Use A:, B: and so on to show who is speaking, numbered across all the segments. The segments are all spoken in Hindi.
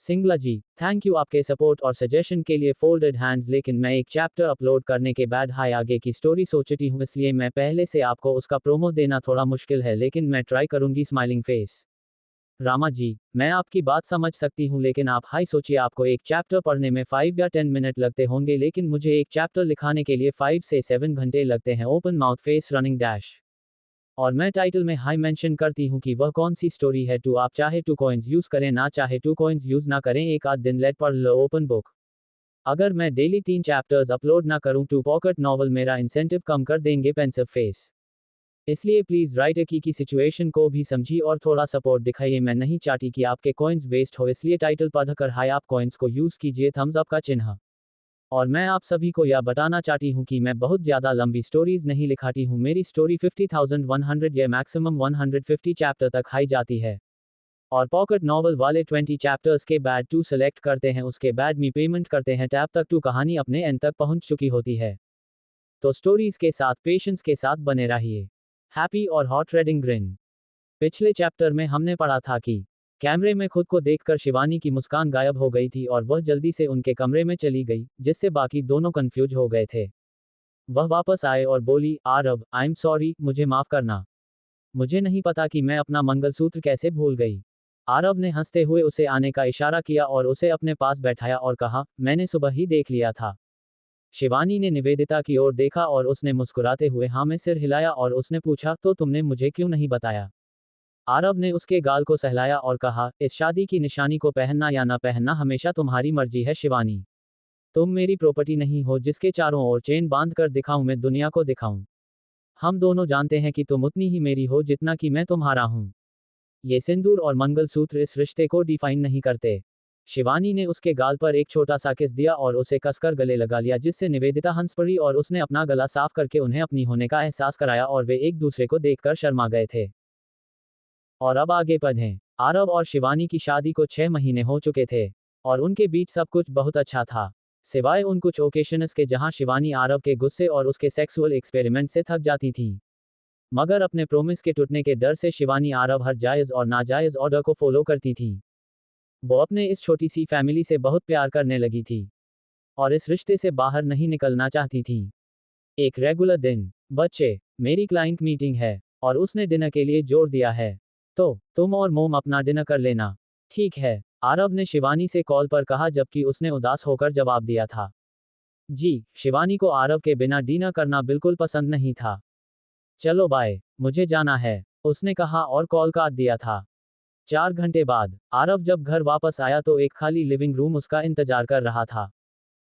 A: सिंगला जी, थैंक यू आपके सपोर्ट और सजेशन के लिए फोल्डेड हैंड्स। लेकिन मैं एक चैप्टर अपलोड करने के बाद हाई आगे की स्टोरी सोचती हूँ, इसलिए मैं पहले से आपको उसका प्रोमो देना थोड़ा मुश्किल है, लेकिन मैं ट्राई करूंगी। Smiling face. रामा जी, मैं आपकी बात समझ सकती हूँ, लेकिन आप हाई सोचिए, आपको एक चैप्टर पढ़ने में 5 या 10 मिनट लगते होंगे, लेकिन मुझे एक चैप्टर लिखाने के लिए 5 से 7 घंटे लगते हैं। Open mouth face running dash. और मैं टाइटल में हाई मेंशन करती हूँ कि वह कौन सी स्टोरी है। टू आप चाहे 2 कॉइन्स यूज करें, ना चाहे 2 कॉइन्स यूज ना करें, एक आध दिन लेट पढ़ लो। Open book. अगर मैं डेली 3 चैप्टर्स अपलोड ना करूँ तो पॉकेट नॉवल मेरा इंसेंटिव कम कर देंगे। Pensive face. इसलिए प्लीज राइटर की सिचुएशन को भी समझिए और थोड़ा सपोर्ट दिखाइए। मैं नहीं चाहती कि आपके कॉइन्स वेस्ट हो, इसलिए टाइटल पढ़कर हाई आप कॉइन्स को यूज कीजिए, थम्स अप का चिन्ह। और मैं आप सभी को यह बताना चाहती हूँ कि मैं बहुत ज़्यादा लंबी स्टोरीज नहीं लिखाती हूँ। मेरी स्टोरी 50,100 या मैक्सिमम 150 चैप्टर तक हाई जाती है। और पॉकेट नॉवल वाले 20 चैप्टर्स के बाद 2 सेलेक्ट करते हैं, उसके बाद मी पेमेंट करते हैं, टैब तक 2 कहानी अपने एंड तक पहुंच चुकी होती है। तो स्टोरीज के साथ पेशेंस के साथ बने रहिए। हैप्पी और हॉट रेडिंग ग्रिन। पिछले चैप्टर में हमने पढ़ा था कि कैमरे में खुद को देखकर शिवानी की मुस्कान गायब हो गई थी और वह जल्दी से उनके कमरे में चली गई, जिससे बाकी दोनों कंफ्यूज हो गए थे। वह वापस आए और बोली, आरव, आई एम सॉरी, मुझे माफ करना। मुझे नहीं पता कि मैं अपना मंगलसूत्र कैसे भूल गई। आरव ने हंसते हुए उसे आने का इशारा किया और उसे अपने पास बैठाया और कहा, मैंने सुबह ही देख लिया था। शिवानी ने निवेदिता की ओर देखा और उसने मुस्कुराते हुए हाँ में सिर हिलाया और उसने पूछा, तो तुमने मुझे क्यों नहीं बताया? आरव ने उसके गाल को सहलाया और कहा, इस शादी की निशानी को पहनना या ना पहनना हमेशा तुम्हारी मर्जी है शिवानी। तुम मेरी प्रॉपर्टी नहीं हो जिसके चारों ओर चेन बांध कर दिखाऊं, मैं दुनिया को दिखाऊं। हम दोनों जानते हैं कि तुम उतनी ही मेरी हो जितना कि मैं तुम्हारा हूं। ये सिंदूर और मंगलसूत्र इस रिश्ते को डिफाइन नहीं करते। शिवानी ने उसके गाल पर एक छोटा सा किस दिया और उसे कसकर गले लगा लिया, जिससे निवेदिता हंस पड़ी और उसने अपना गला साफ करके उन्हें अपनी होने का एहसास कराया और वे एक दूसरे को देखकर शर्मा गए थे। और अब आगे बढ़ें। आरव और शिवानी की शादी को 6 महीने हो चुके थे और उनके बीच सब कुछ बहुत अच्छा था, सिवाय उन कुछ ओकेशंस के जहां शिवानी आरव के गुस्से और उसके सेक्सुअल एक्सपेरिमेंट से थक जाती थी। मगर अपने प्रोमिस के टूटने के डर से शिवानी आरव हर जायज़ और नाजायज़ ऑर्डर को फॉलो करती थी। वो अपने इस छोटी सी फैमिली से बहुत प्यार करने लगी थी और इस रिश्ते से बाहर नहीं निकलना चाहती थी। एक रेगुलर दिन, बच्चे, मेरी क्लाइंट मीटिंग है और उसने डिनर के लिए जोर दिया है, तो तुम और मोम अपना डिनर कर लेना। ठीक है, आरव ने शिवानी से कॉल पर कहा, जबकि उसने उदास होकर जवाब दिया था। जी, शिवानी को आरव के बिना डिनर करना बिल्कुल पसंद नहीं था। चलो बाय, मुझे जाना है, उसने कहा और कॉल काट दिया था। 4 घंटे बाद आरव जब घर वापस आया तो एक खाली लिविंग रूम उसका इंतजार कर रहा था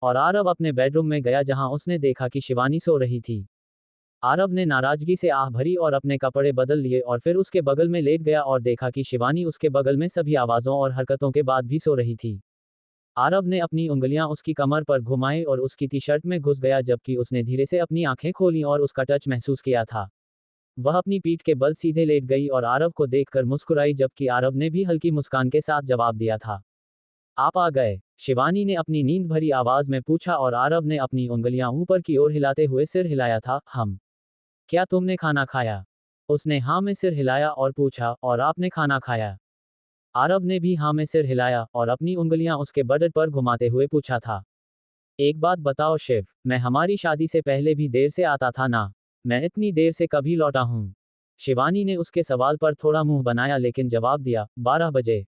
A: और आरव अपने बेडरूम में गया जहां उसने देखा कि शिवानी सो रही थी। आरव ने नाराजगी से आह भरी और अपने कपड़े बदल लिए और फिर उसके बगल में लेट गया और देखा कि शिवानी उसके बगल में सभी आवाज़ों और हरकतों के बाद भी सो रही थी। आरव ने अपनी उंगलियां उसकी कमर पर घुमाई और उसकी टी शर्ट में घुस गया, जबकि उसने धीरे से अपनी आंखें खोलीं और उसका टच महसूस किया था। वह अपनी पीठ के बल सीधे लेट गई और आरव को देखकर मुस्कुराई, जबकि आरव ने भी हल्की मुस्कान के साथ जवाब दिया था। आप आ गए? शिवानी ने अपनी नींद भरी आवाज में पूछा और आरव ने अपनी उंगलियां ऊपर की ओर हिलाते हुए सिर हिलाया था। हम। क्या तुमने खाना खाया? उसने हाँ में सिर हिलाया और पूछा, और आपने खाना खाया? आरव ने भी हाँ में सिर हिलाया और अपनी उंगलियां उसके बदन पर घुमाते हुए पूछा था। एक बात बताओ शिव, मैं हमारी शादी से पहले भी देर से आता था ना? मैं इतनी देर से कभी लौटा हूँ? शिवानी ने उसके सवाल पर थोड़ा मुंह बनाया लेकिन जवाब दिया, 12 बजे।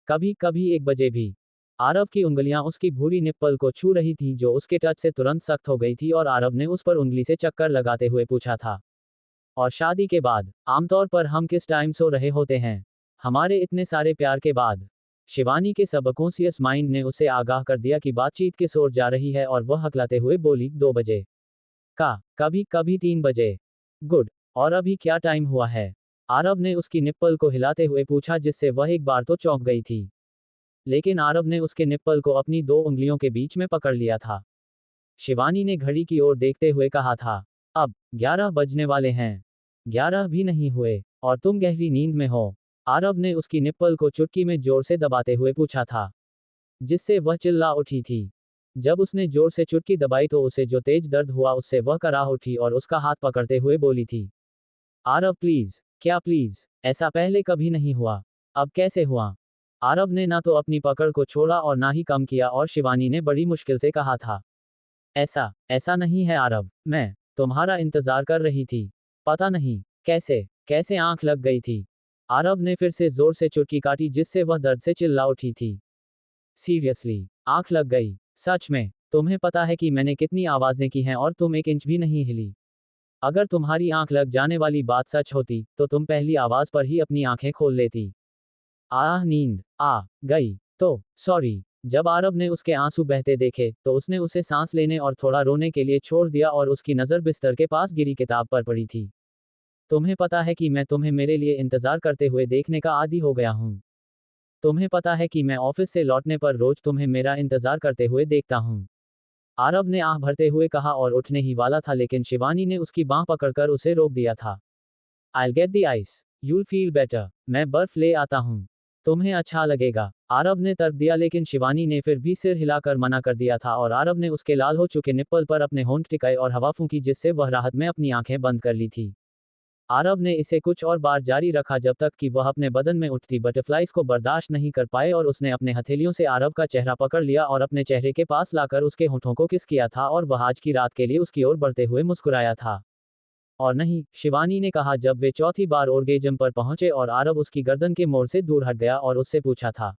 A: कभी कभी 1 बजे भी। आरव की उंगलियां उसकी भूरी निप्पल को छू रही थी, जो उसके टच से तुरंत सख्त हो गई थी, और आरव ने उस पर उंगली से चक्कर लगाते हुए पूछा था, और शादी के बाद आमतौर पर हम किस टाइम सो रहे होते हैं? हमारे इतने सारे प्यार के बाद? शिवानी के सबकॉन्शियस माइंड ने उसे आगाह कर दिया कि बातचीत किस ओर जा रही है और वह हकलाते हुए बोली, 2 बजे का, कभी कभी 3 बजे। गुड, और अभी क्या टाइम हुआ है? आरव ने उसकी निप्पल को हिलाते हुए पूछा, जिससे वह एक बार तो चौंक गई थी। लेकिन आरव ने उसके निप्पल को अपनी 2 उंगलियों के बीच में पकड़ लिया था। शिवानी ने घड़ी की ओर देखते हुए कहा था, अब 11 बजने वाले हैं। 11 भी नहीं हुए और तुम गहरी नींद में हो? आरव ने उसकी निप्पल को चुटकी में जोर से दबाते हुए पूछा था, जिससे वह चिल्ला उठी थी। जब उसने जोर से चुटकी दबाई तो उसे जो तेज दर्द हुआ उससे वह कराह उठी और उसका हाथ पकड़ते हुए बोली थी, आरव प्लीज, क्या प्लीज? ऐसा पहले कभी नहीं हुआ, अब कैसे हुआ? आरव ने ना तो अपनी पकड़ को छोड़ा और ना ही कम किया और शिवानी ने बड़ी मुश्किल से कहा था, ऐसा ऐसा नहीं है आरव, मैं तुम्हारा इंतजार कर रही थी। पता नहीं कैसे कैसे आंख लग गई थी। आरव ने फिर से जोर से चुटकी काटी जिससे वह दर्द से चिल्ला उठी थी। सीरियसली, आंख लग गई? सच में? तुम्हें पता है कि मैंने कितनी आवाजें की हैं और तुम एक इंच भी नहीं हिली। अगर तुम्हारी आंख लग जाने वाली बात सच होती तो तुम पहली आवाज पर ही अपनी आंखें खोल लेती। आह, नींद आ गई तो सॉरी। जब आरव ने उसके आंसू बहते देखे तो उसने उसे सांस लेने और थोड़ा रोने के लिए छोड़ दिया और उसकी नज़र बिस्तर के पास गिरी किताब पर पड़ी थी। तुम्हें पता है कि मैं तुम्हें मेरे लिए इंतजार करते हुए देखने का आदी हो गया हूँ। तुम्हें पता है कि मैं ऑफिस से लौटने पर रोज तुम्हें मेरा इंतजार करते हुए देखता हूँ। आरव ने आह भरते हुए कहा और उठने ही वाला था लेकिन शिवानी ने उसकी बांह पकड़कर उसे रोक दिया था। I'll get the ice. You'll feel better. मैं बर्फ ले आता हूँ। तुम्हें अच्छा लगेगा। आरव ने तर्क दिया लेकिन शिवानी ने फिर भी सिर हिलाकर मना कर दिया था और आरव ने उसके लाल हो चुके निप्पल पर अपने होंठ टिकाए और हवा फूंकी जिससे वह राहत में अपनी आंखें बंद कर ली थी। आरव ने इसे कुछ और बार जारी रखा जब तक कि वह अपने बदन में उठती बटरफ्लाइज को बर्दाश्त नहीं कर पाए और उसने अपने हथेलियों से आरव का चेहरा पकड़ लिया और अपने चेहरे के पास लाकर उसके होठों को किस किया था और वह आज की रात के लिए उसकी ओर बढ़ते हुए मुस्कुराया था। और नहीं, शिवानी ने कहा जब वे चौथी बार ओर्गेजम पर पहुंचे और आरव उसकी गर्दन के मोड़ से दूर हट गया और उससे पूछा था,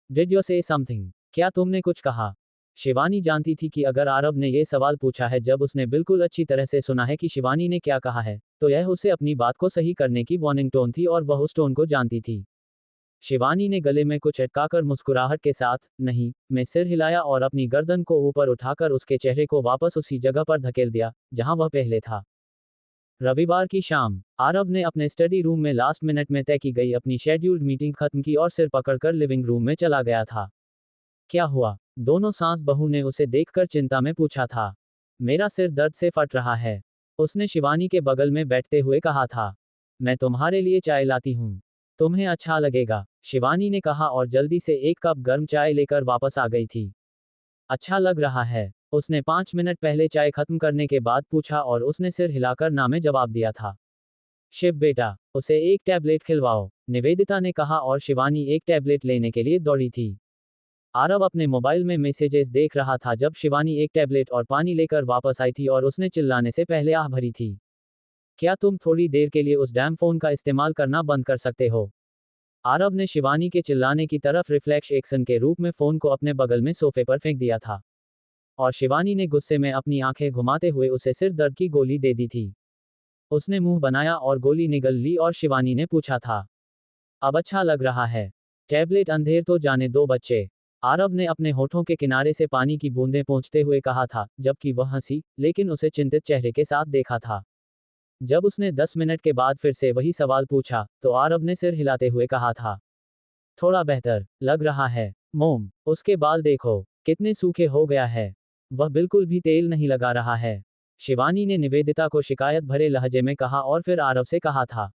A: डिड यू से समथिंग? क्या तुमने कुछ कहा? शिवानी जानती थी कि अगर आरव ने यह सवाल पूछा है जब उसने बिल्कुल अच्छी तरह से सुना है कि शिवानी ने क्या कहा है, तो यह उसे अपनी बात को सही करने की वार्निंग टोन थी और वह उस टोन को जानती थी। शिवानी ने गले में कुछ अटकाकर मुस्कुराहट के साथ, नहीं, में सिर हिलाया और अपनी गर्दन को ऊपर उठाकर उसके चेहरे को वापस उसी जगह पर धकेल दिया, जहां वह पहले था। रविवार की शाम, आरव ने अपने स्टडी रूम में लास्ट मिनट में तय की गई अपनी शेड्यूल्ड मीटिंग खत्म की और सिर पकड़कर लिविंग रूम में चला गया था। क्या हुआ? दोनों सास बहू ने उसे देखकर चिंता में पूछा था। मेरा सिर दर्द से फट रहा है, उसने शिवानी के बगल में बैठते हुए कहा था। मैं तुम्हारे लिए चाय लाती हूँ, तुम्हें अच्छा लगेगा, शिवानी ने कहा और जल्दी से एक कप गर्म चाय लेकर वापस आ गई थी। अच्छा लग रहा है, उसने 5 मिनट पहले चाय खत्म करने के बाद पूछा और उसने सिर हिलाकर ना में जवाब दिया था। शिव बेटा, उसे एक टैबलेट खिलवाओ, निवेदिता ने कहा और शिवानी एक टैबलेट लेने के लिए दौड़ी थी। आरव अपने मोबाइल में मैसेजेस देख रहा था जब शिवानी एक टैबलेट और पानी लेकर वापस आई थी और उसने चिल्लाने से पहले आह भरी थी। क्या तुम थोड़ी देर के लिए उस डैम फोन का इस्तेमाल करना बंद कर सकते हो? आरव ने शिवानी के चिल्लाने की तरफ रिफ्लेक्स एक्शन के रूप में फोन को अपने बगल में सोफे पर फेंक दिया था। और शिवानी ने गुस्से में अपनी आंखें घुमाते हुए उसे सिर दर्द की गोली दे दी थी। उसने मुंह बनाया और गोली निगल ली और शिवानी ने पूछा था, अब अच्छा लग रहा है? टैबलेट अंधेर तो जाने दो बच्चे, आरव ने अपने होठों के किनारे से पानी की बूंदें पोंछते हुए कहा था, जबकि वह हंसी, लेकिन उसे चिंतित चेहरे के साथ देखा था। जब उसने 10 मिनट के बाद फिर से वही सवाल पूछा, तो आरव ने सिर हिलाते हुए कहा था, थोड़ा बेहतर लग रहा है। मोम, उसके बाल देखो, कितने सूखे हो गया है। वह बिल्कुल भी तेल नहीं लगा रहा है, शिवानी ने निवेदिता को शिकायत भरे लहजे में कहा और फिर आरव से कहा था,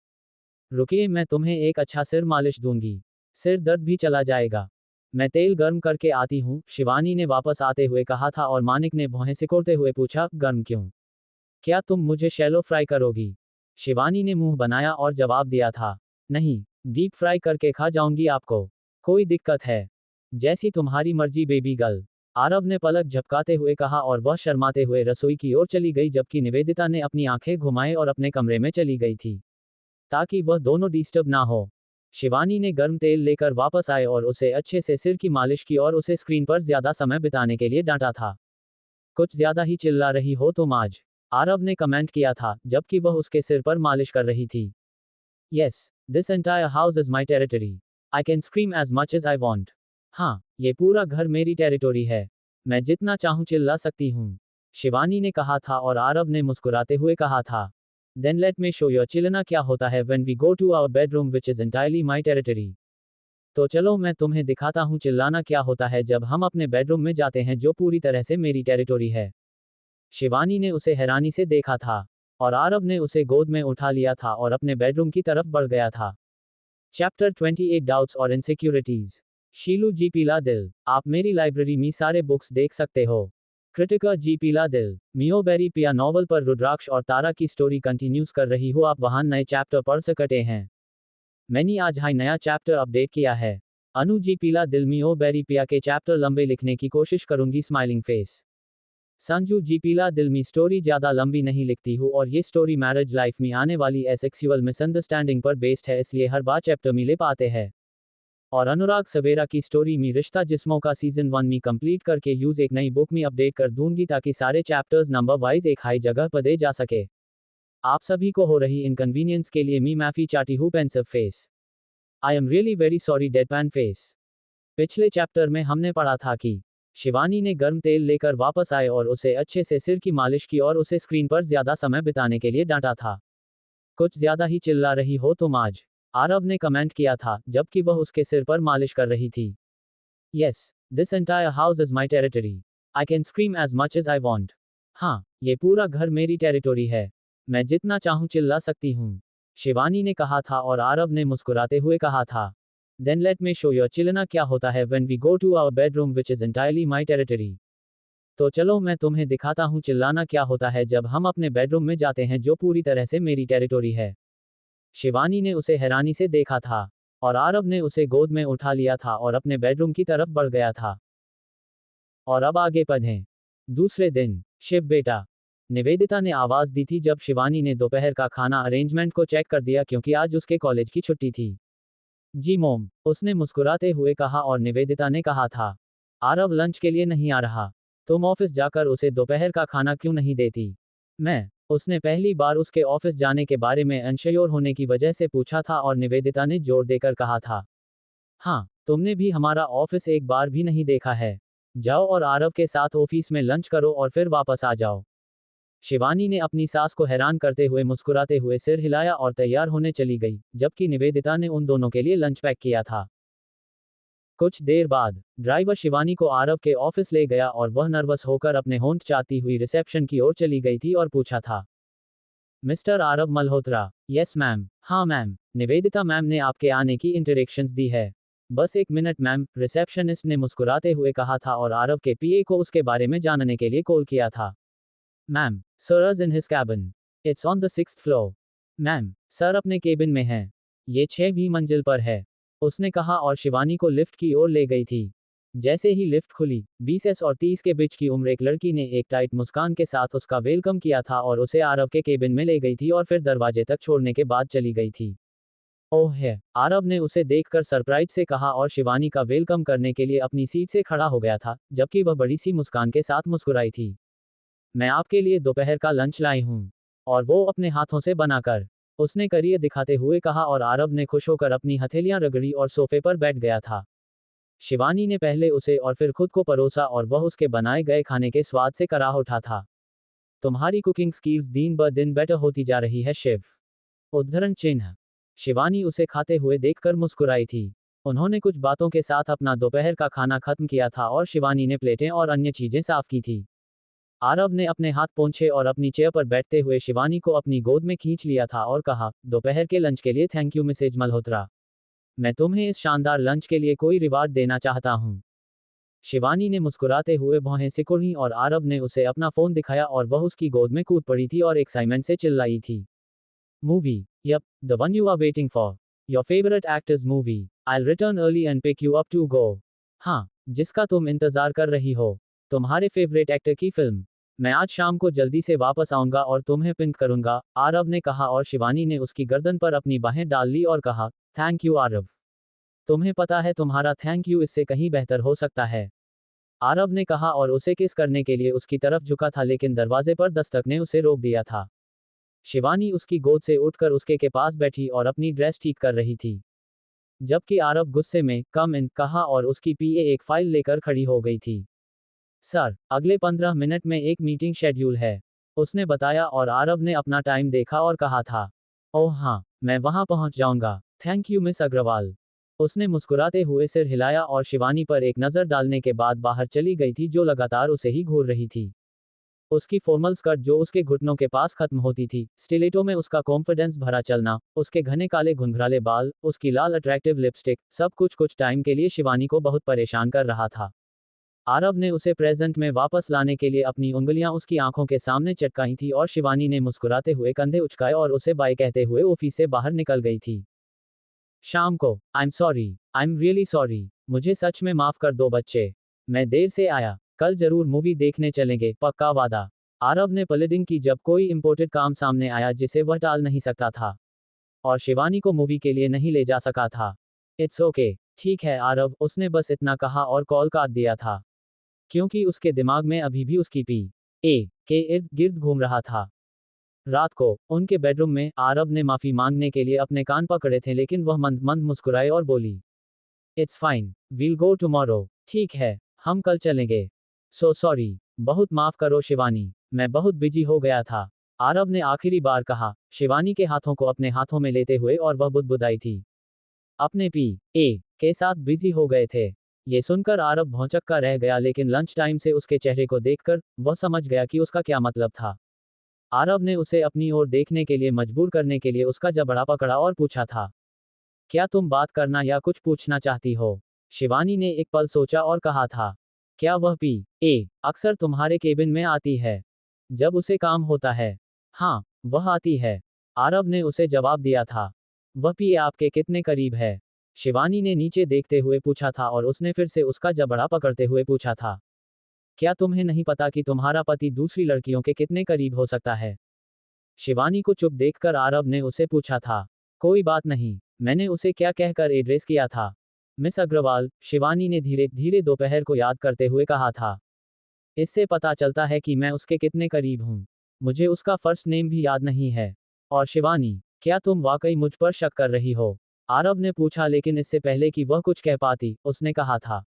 A: रुकिए, मैं तुम्हें एक अच्छा सिर मालिश दूंगी, सिर दर्द भी चला जाएगा। मैं तेल गर्म करके आती हूँ, शिवानी ने वापस आते हुए कहा था और मानिक ने भौहें सिकोड़ते हुए पूछा, गर्म क्यों? क्या तुम मुझे शैलो फ्राई करोगी? शिवानी ने मुंह बनाया और जवाब दिया था, नहीं, डीप फ्राई करके खा जाऊंगी आपको। कोई दिक्कत है? जैसी तुम्हारी मर्जी बेबी गर्ल, आरव ने पलक झपकाते हुए कहा और वह शर्माते हुए रसोई की ओर चली गई जबकि निवेदिता ने अपनी आंखें घुमाए और अपने कमरे में चली गई थी, ताकि वह दोनों डिस्टर्ब ना हो। शिवानी ने गर्म तेल लेकर वापस आए और उसे अच्छे से सिर की मालिश की और उसे स्क्रीन पर ज्यादा समय बिताने के लिए डांटा था। कुछ ज्यादा ही चिल्ला रही हो तुम आज, आरव ने कमेंट किया था, जबकि वह उसके सिर पर मालिश कर रही थी। Yes, this entire house is my territory, I can scream as much as I want. हाँ, ये पूरा घर मेरी टेरिटोरी है, मैं जितना चाहूं चिल्ला सकती हूँ, शिवानी ने कहा था और आरव ने मुस्कुराते हुए कहा था, Then let me show you चिल्लाना क्या होता है when we go to our bedroom which is entirely my territory। तो चलो मैं तुम्हें दिखाता हूँ चिल्लाना क्या होता है जब हम अपने बेडरूम में जाते हैं जो पूरी तरह से मेरी टेरिटोरी है। शिवानी ने उसे हैरानी से देखा था और आरव ने उसे गोद में उठा लिया था और अपने बेडरूम की तरफ बढ़ गया था। चैप्टर 28 डाउट्स और इनसिक्योरिटीज। शीलू जी पीला दिल, आप मेरी लाइब्रेरी में सारे बुक्स देख सकते हो। क्रिटिका जी पीला दिल, मियोबेरी पिया नॉवल पर रुद्राक्ष और तारा की स्टोरी कंटिन्यूज कर रही हो, आप वहां नए चैप्टर पढ़ सकते हैं। मैंने आज हाई नया चैप्टर अपडेट किया है। अनु जी पीला दिल मी ओ बेरी पिया के चैप्टर लंबे लिखने की कोशिश करूंगी स्माइलिंग फेस। संजू जी पीला दिल मी स्टोरी ज़्यादा लंबी नहीं लिखती हूँ और ये स्टोरी मैरिज लाइफ में आने वाली एसेक्सुअल मिसअंडरस्टैंडिंग पर बेस्ड है, इसलिए हर बार चैप्टर में ले पाते हैं। और अनुराग सवेरा की स्टोरी में रिश्ता जिस्मों का सीजन 1 में कंप्लीट करके यूज एक नई बुक में अपडेट कर दूंगी ताकि सारे चैप्टर्स नंबर वाइज एक हाई जगह पर दे जा सके। आप सभी को हो रही इनकन्वीनियंस के लिए मी माफी चाहती हूँ pensive face. I am really very sorry deadpan face. पिछले चैप्टर में हमने पढ़ा था कि शिवानी ने गर्म तेल लेकर वापस आए और उसे अच्छे से सिर की मालिश की और उसे स्क्रीन पर ज्यादा समय बिताने के लिए डांटा था। कुछ ज्यादा ही चिल्ला रही हो तुम आज, आरव ने कमेंट किया था जबकि वह उसके सिर पर मालिश कर रही थी। Yes, this entire house is my territory. I can scream as much as I want. हाँ, ये पूरा घर मेरी टेरिटोरी है, मैं जितना चाहूं चिल्ला सकती हूँ, शिवानी ने कहा था और आरव ने मुस्कुराते हुए कहा था। Then let me show your चिल्लना क्या होता है when we go to our bedroom which is entirely my territory. तो चलो मैं तुम्हें दिखाता हूँ चिल्लाना क्या होता है जब हम अपने बेडरूम में जाते हैं जो पूरी तरह से मेरी टेरिटोरी है। शिवानी ने उसे हैरानी से देखा था और आरव ने उसे गोद में उठा लिया था और अपने बेडरूम की तरफ बढ़ गया था। और अब आगे पढ़ें। दूसरे दिन, शिव बेटा, निवेदिता ने आवाज दी थी जब शिवानी ने दोपहर का खाना अरेंजमेंट को चेक कर दिया क्योंकि आज उसके कॉलेज की छुट्टी थी। जी मोम, उसने मुस्कुराते हुए कहा और निवेदिता ने कहा था, आरव लंच के लिए नहीं आ रहा, तुम ऑफिस जाकर उसे दोपहर का खाना क्यों नहीं देती? मैं, उसने पहली बार उसके ऑफिस जाने के बारे में अनश्योर होने की वजह से पूछा था और निवेदिता ने जोर देकर कहा था, हाँ, तुमने भी हमारा ऑफिस एक बार भी नहीं देखा है, जाओ और आरव के साथ ऑफिस में लंच करो और फिर वापस आ जाओ। शिवानी ने अपनी सास को हैरान करते हुए मुस्कुराते हुए सिर हिलाया और तैयार होने चली गई, जबकि निवेदिता ने उन दोनों के लिए लंच पैक किया था। कुछ देर बाद, ड्राइवर शिवानी को आरव के ऑफिस ले गया और वह नर्वस होकर अपने होंठ चाटती हुई रिसेप्शन की ओर चली गई थी और पूछा था, mister Aarav Malhotra? Yes ma'am. हाँ मैम, निवेदिता मैम ने आपके आने की इंटरेक्शंस दी है। बस एक मिनट मैम, रिसेप्शनिस्ट ने मुस्कुराते हुए कहा था और आरव के पीए को उसके बारे में जानने के लिए कॉल किया था। Ma'am, sir is in his cabin. It's on the 6th floor. Ma'am, sir अपने केबिन में हैं। ये 6वीं मंजिल पर है, उसने कहा और शिवानी को लिफ्ट की ओर ले गई थी। जैसे ही लिफ्ट खुली, 20 और 30 के बीच की उम्र एक लड़की ने एक टाइट मुस्कान के साथ उसका वेलकम किया था और उसे आरव के केबिन में ले गई थी और फिर दरवाजे तक छोड़ने के बाद चली गई थी। ओह है, आरव ने उसे देखकर सरप्राइज से कहा और शिवानी का वेलकम करने के लिए अपनी सीट से खड़ा हो गया था, जबकि वह बड़ी सी मुस्कान के साथ मुस्कुराई थी। मैं आपके लिए दोपहर का लंच लाई हूँ, और वो अपने हाथों से बनाकर, उसने करिए दिखाते हुए कहा और आरव ने खुश होकर अपनी हथेलियां रगड़ी और सोफे पर बैठ गया था। शिवानी ने पहले उसे और फिर खुद को परोसा और वह उसके बनाए गए खाने के स्वाद से कराह उठा था। तुम्हारी कुकिंग स्किल्स दिन ब दिन बेटर होती जा रही है शिव। उद्धरण चिन्ह। शिवानी उसे खाते हुए देखकर मुस्कुराई थी। उन्होंने कुछ बातों के साथ अपना दोपहर का खाना खत्म किया था और शिवानी ने प्लेटें और अन्य चीजें साफ की थी। आरव ने अपने हाथ पोंछे और अपनी चेयर पर बैठते हुए शिवानी को अपनी गोद में खींच लिया था और कहा, दोपहर के लंच के लिए थैंक यू मिसेज मल्होत्रा। मैं तुम्हें इस शानदार लंच के लिए कोई रिवार्ड देना चाहता हूँ। शिवानी ने मुस्कुराते हुए भौहें सिकुड़ी और आरव ने उसे अपना फोन दिखाया और वह उसकी गोद में कूद पड़ी थी और एक्साइटमेंट से चिल्लाई थी। Movie, yup, the one you are waiting for, your favourite actor's movie, I return early and pick you up to go. हाँ, जिसका तुम इंतजार कर रही हो, तुम्हारे फेवरेट एक्टर की फिल्म। मैं आज शाम को जल्दी से वापस आऊंगा और तुम्हें पिक करूंगा, आरव ने कहा और शिवानी ने उसकी गर्दन पर अपनी बाहें डाल ली और कहा, थैंक यू आरव। तुम्हें पता है तुम्हारा थैंक यू इससे कहीं बेहतर हो सकता है, आरव ने कहा और उसे किस करने के लिए उसकी तरफ झुका था लेकिन दरवाजे पर दस्तक ने उसे रोक दिया था। शिवानी उसकी गोद से उठकर उसके के पास बैठी और अपनी ड्रेस ठीक कर रही थी, जबकि आरव गुस्से में कम इन कहा और उसकी पीए एक फाइल लेकर खड़ी हो गई थी। सर, अगले 15 मिनट में एक मीटिंग शेड्यूल है, उसने बताया और आरव ने अपना टाइम देखा और कहा था, ओह हाँ, मैं वहां पहुंच जाऊंगा, थैंक यू मिस अग्रवाल। उसने मुस्कुराते हुए सिर हिलाया और शिवानी पर एक नज़र डालने के बाद बाहर चली गई थी जो लगातार उसे ही घूर रही थी। उसकी फॉर्मल स्कर्ट जो उसके घुटनों के पास खत्म होती थी, स्टिलेटो में उसका कॉन्फिडेंस भरा चलना, उसके घने काले घुंघराले बाल, उसकी लाल अट्रैक्टिव लिपस्टिक, सब कुछ टाइम के लिए शिवानी को बहुत परेशान कर रहा था। आरव ने उसे प्रेजेंट में वापस लाने के लिए अपनी उंगलियां उसकी आंखों के सामने चटकाई थी और शिवानी ने मुस्कुराते हुए कंधे उचकाए और उसे बाय कहते हुए ऑफिस से बाहर निकल गई थी। शाम को, I am sorry, I am really sorry, मुझे सच में माफ कर दो बच्चे, मैं देर से आया, कल जरूर मूवी देखने चलेंगे, पक्का वादा। आरव ने प्लीडिंग की जब कोई इम्पोर्टेंट काम सामने आया जिसे वह टाल नहीं सकता था और शिवानी को मूवी के लिए नहीं ले जा सका था। इट्स ओके, ठीक है आरव, उसने बस इतना कहा और कॉल काट दिया था क्योंकि उसके दिमाग में अभी भी उसकी पी ए के इर्द गिर्द घूम रहा था। रात को उनके बेडरूम में आरव ने माफी मांगने के लिए अपने कान पकड़े थे लेकिन वह मंद मंद मुस्कुराए और बोली, it's fine, we'll go tomorrow, ठीक है, हम कल चलेंगे। सो सॉरी, बहुत माफ करो शिवानी, मैं बहुत बिजी हो गया था, आरव ने आखिरी बार कहा, शिवानी के हाथों को अपने हाथों में लेते हुए, और वह बुदबुदाई थी, अपने पी ए के साथ बिजी हो गए थे। ये सुनकर आरव भौंचक्का रह गया लेकिन लंच टाइम से उसके चेहरे को देखकर वह समझ गया कि उसका क्या मतलब था। आरव ने उसे अपनी ओर देखने के लिए मजबूर करने के लिए उसका जबड़ा पकड़ा और पूछा था, क्या तुम बात करना या कुछ पूछना चाहती हो? शिवानी ने एक पल सोचा और कहा था, क्या वह पी ए अक्सर तुम्हारे केबिन में आती है जब उसे काम होता है? हाँ, वह आती है, आरव ने उसे जवाब दिया था। वह पी ए आपके कितने करीब है? शिवानी ने नीचे देखते हुए पूछा था और उसने फिर से उसका जबड़ा पकड़ते हुए पूछा था, क्या तुम्हें नहीं पता कि तुम्हारा पति दूसरी लड़कियों के कितने करीब हो सकता है? शिवानी को चुप देखकर आरव ने उसे पूछा था, कोई बात नहीं, मैंने उसे क्या कहकर एड्रेस किया था? मिस अग्रवाल, शिवानी ने धीरे धीरे दोपहर को याद करते हुए कहा था। इससे पता चलता है कि मैं उसके कितने करीब हूँ। मुझे उसका फर्स्ट नेम भी याद नहीं है। और शिवानी, क्या तुम वाकई मुझ पर शक कर रही हो? आरव ने पूछा लेकिन इससे पहले कि वह कुछ कह पाती, उसने कहा था,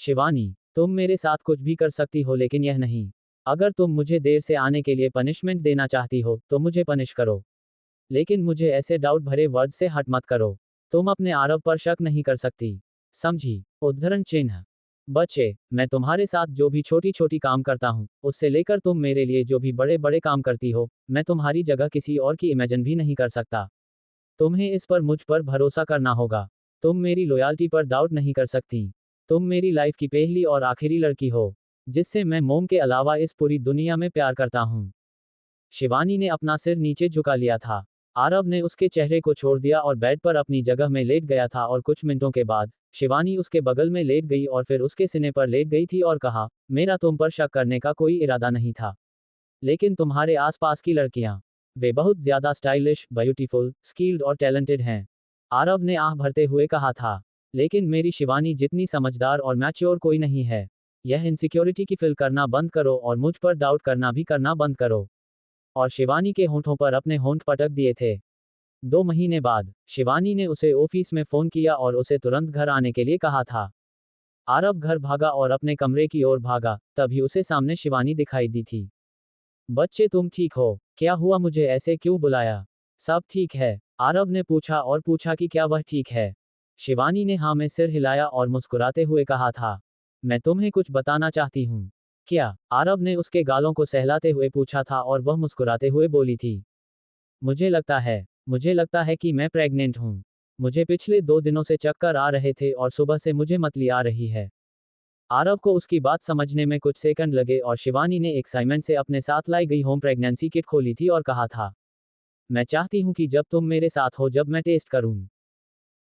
A: शिवानी, तुम मेरे साथ कुछ भी कर सकती हो लेकिन यह नहीं। अगर तुम मुझे देर से आने के लिए पनिशमेंट देना चाहती हो तो मुझे पनिश करो, लेकिन मुझे ऐसे डाउट भरे वर्ड से हट मत करो। तुम अपने आरव पर शक नहीं कर सकती, समझी? उद्धरण चिन्ह। बच्चे, मैं तुम्हारे साथ जो भी छोटी छोटी काम करता हूँ, उससे लेकर तुम मेरे लिए जो भी बड़े बड़े काम करती हो, मैं तुम्हारी जगह किसी और की इमेजिन भी नहीं कर सकता। तुम्हें इस पर मुझ पर भरोसा करना होगा। तुम मेरी लॉयल्टी पर डाउट नहीं कर सकती। तुम मेरी लाइफ की पहली और आखिरी लड़की हो जिससे मैं मोम के अलावा इस पूरी दुनिया में प्यार करता हूँ। शिवानी ने अपना सिर नीचे झुका लिया था। आरव ने उसके चेहरे को छोड़ दिया और बेड पर अपनी जगह में लेट गया था और कुछ मिनटों के बाद शिवानी उसके बगल में लेट गई और फिर उसके सीने पर लेट गई थी और कहा, मेरा तुम पर शक करने का कोई इरादा नहीं था, लेकिन तुम्हारे आसपास की लड़कियां, वे बहुत ज्यादा स्टाइलिश, ब्यूटीफुल, स्किल्ड और टैलेंटेड हैं। आरव ने आह भरते हुए कहा था, लेकिन मेरी शिवानी जितनी समझदार और मैच्योर कोई नहीं है। यह इनसिक्योरिटी की फील करना बंद करो और मुझ पर डाउट करना भी करना बंद करो। और शिवानी के होंठों पर अपने होंठ पटक दिए थे। 2 महीने बाद शिवानी ने उसे ऑफिस में फोन किया और उसे तुरंत घर आने के लिए कहा था। आरव घर भागा और अपने कमरे की ओर भागा, तभी उसे सामने शिवानी दिखाई दी थी। बच्चे तुम ठीक हो? क्या हुआ, मुझे ऐसे क्यों बुलाया? सब ठीक है, आरव ने पूछा और पूछा कि क्या वह ठीक है। शिवानी ने हाँ में सिर हिलाया और मुस्कुराते हुए कहा था, मैं तुम्हें कुछ बताना चाहती हूँ। क्या? आरव ने उसके गालों को सहलाते हुए पूछा था और वह मुस्कुराते हुए बोली थी, मुझे लगता है कि मैं प्रेग्नेंट हूँ। मुझे पिछले 2 दिनों से चक्कर आ रहे थे और सुबह से मुझे मतली आ रही है। आरव को उसकी बात समझने में कुछ सेकंड लगे और शिवानी ने एक्साइटमेंट से अपने साथ लाई गई होम प्रेगनेंसी किट खोली थी और कहा था, मैं चाहती हूँ कि जब तुम मेरे साथ हो जब मैं टेस्ट करूँ।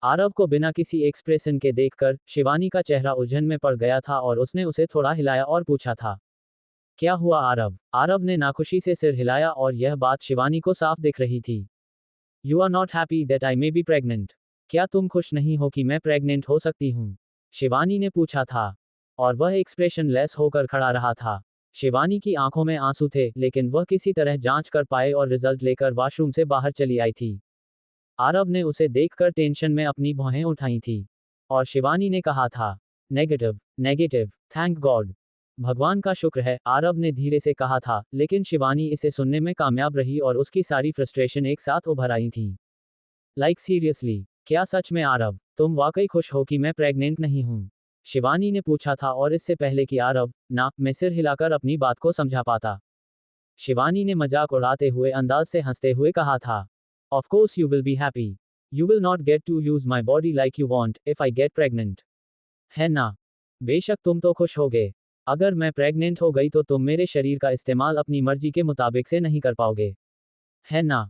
A: आरव को बिना किसी एक्सप्रेशन के देखकर शिवानी का चेहरा उलझन में पड़ गया था और उसने उसे थोड़ा हिलाया और पूछा था, क्या हुआ आरव? आरव ने नाखुशी से सिर हिलाया और यह बात शिवानी को साफ दिख रही थी। You are not happy that I may be pregnant? क्या तुम खुश नहीं हो कि मैं प्रेग्नेंट हो सकती हूँ? शिवानी ने पूछा था। और वह एक्सप्रेशन लेस होकर खड़ा रहा था। शिवानी की आंखों में आंसू थे लेकिन वह किसी तरह जांच कर पाए और रिजल्ट लेकर वॉशरूम से बाहर चली आई थी। आरव ने उसे देखकर टेंशन में अपनी भौहें उठाई थी। और शिवानी ने कहा था, नेगेटिव, नेगेटिव, थैंक गॉड। भगवान का शुक्र है, आरव ने धीरे से कहा था, लेकिन शिवानी इसे सुनने में कामयाब रही और उसकी सारी फ्रस्ट्रेशन एक साथ उभर आई थी। लाइक सीरियसली, क्या सच में आरव, तुम वाकई खुश हो कि मैं प्रेग्नेंट नहीं हूँ? शिवानी ने पूछा था और इससे पहले कि आरव ना में सिर हिलाकर अपनी बात को समझा पाता, शिवानी ने मजाक उड़ाते हुए अंदाज से हंसते हुए कहा था, of course you will be happy. You will not get to use my body like you want if I get pregnant. है ना? बेशक तुम तो खुश होगे। अगर मैं प्रेग्नेंट हो गई तो तुम मेरे शरीर का इस्तेमाल अपनी मर्जी के मुताबिक से नहीं कर पाओगे। है ना?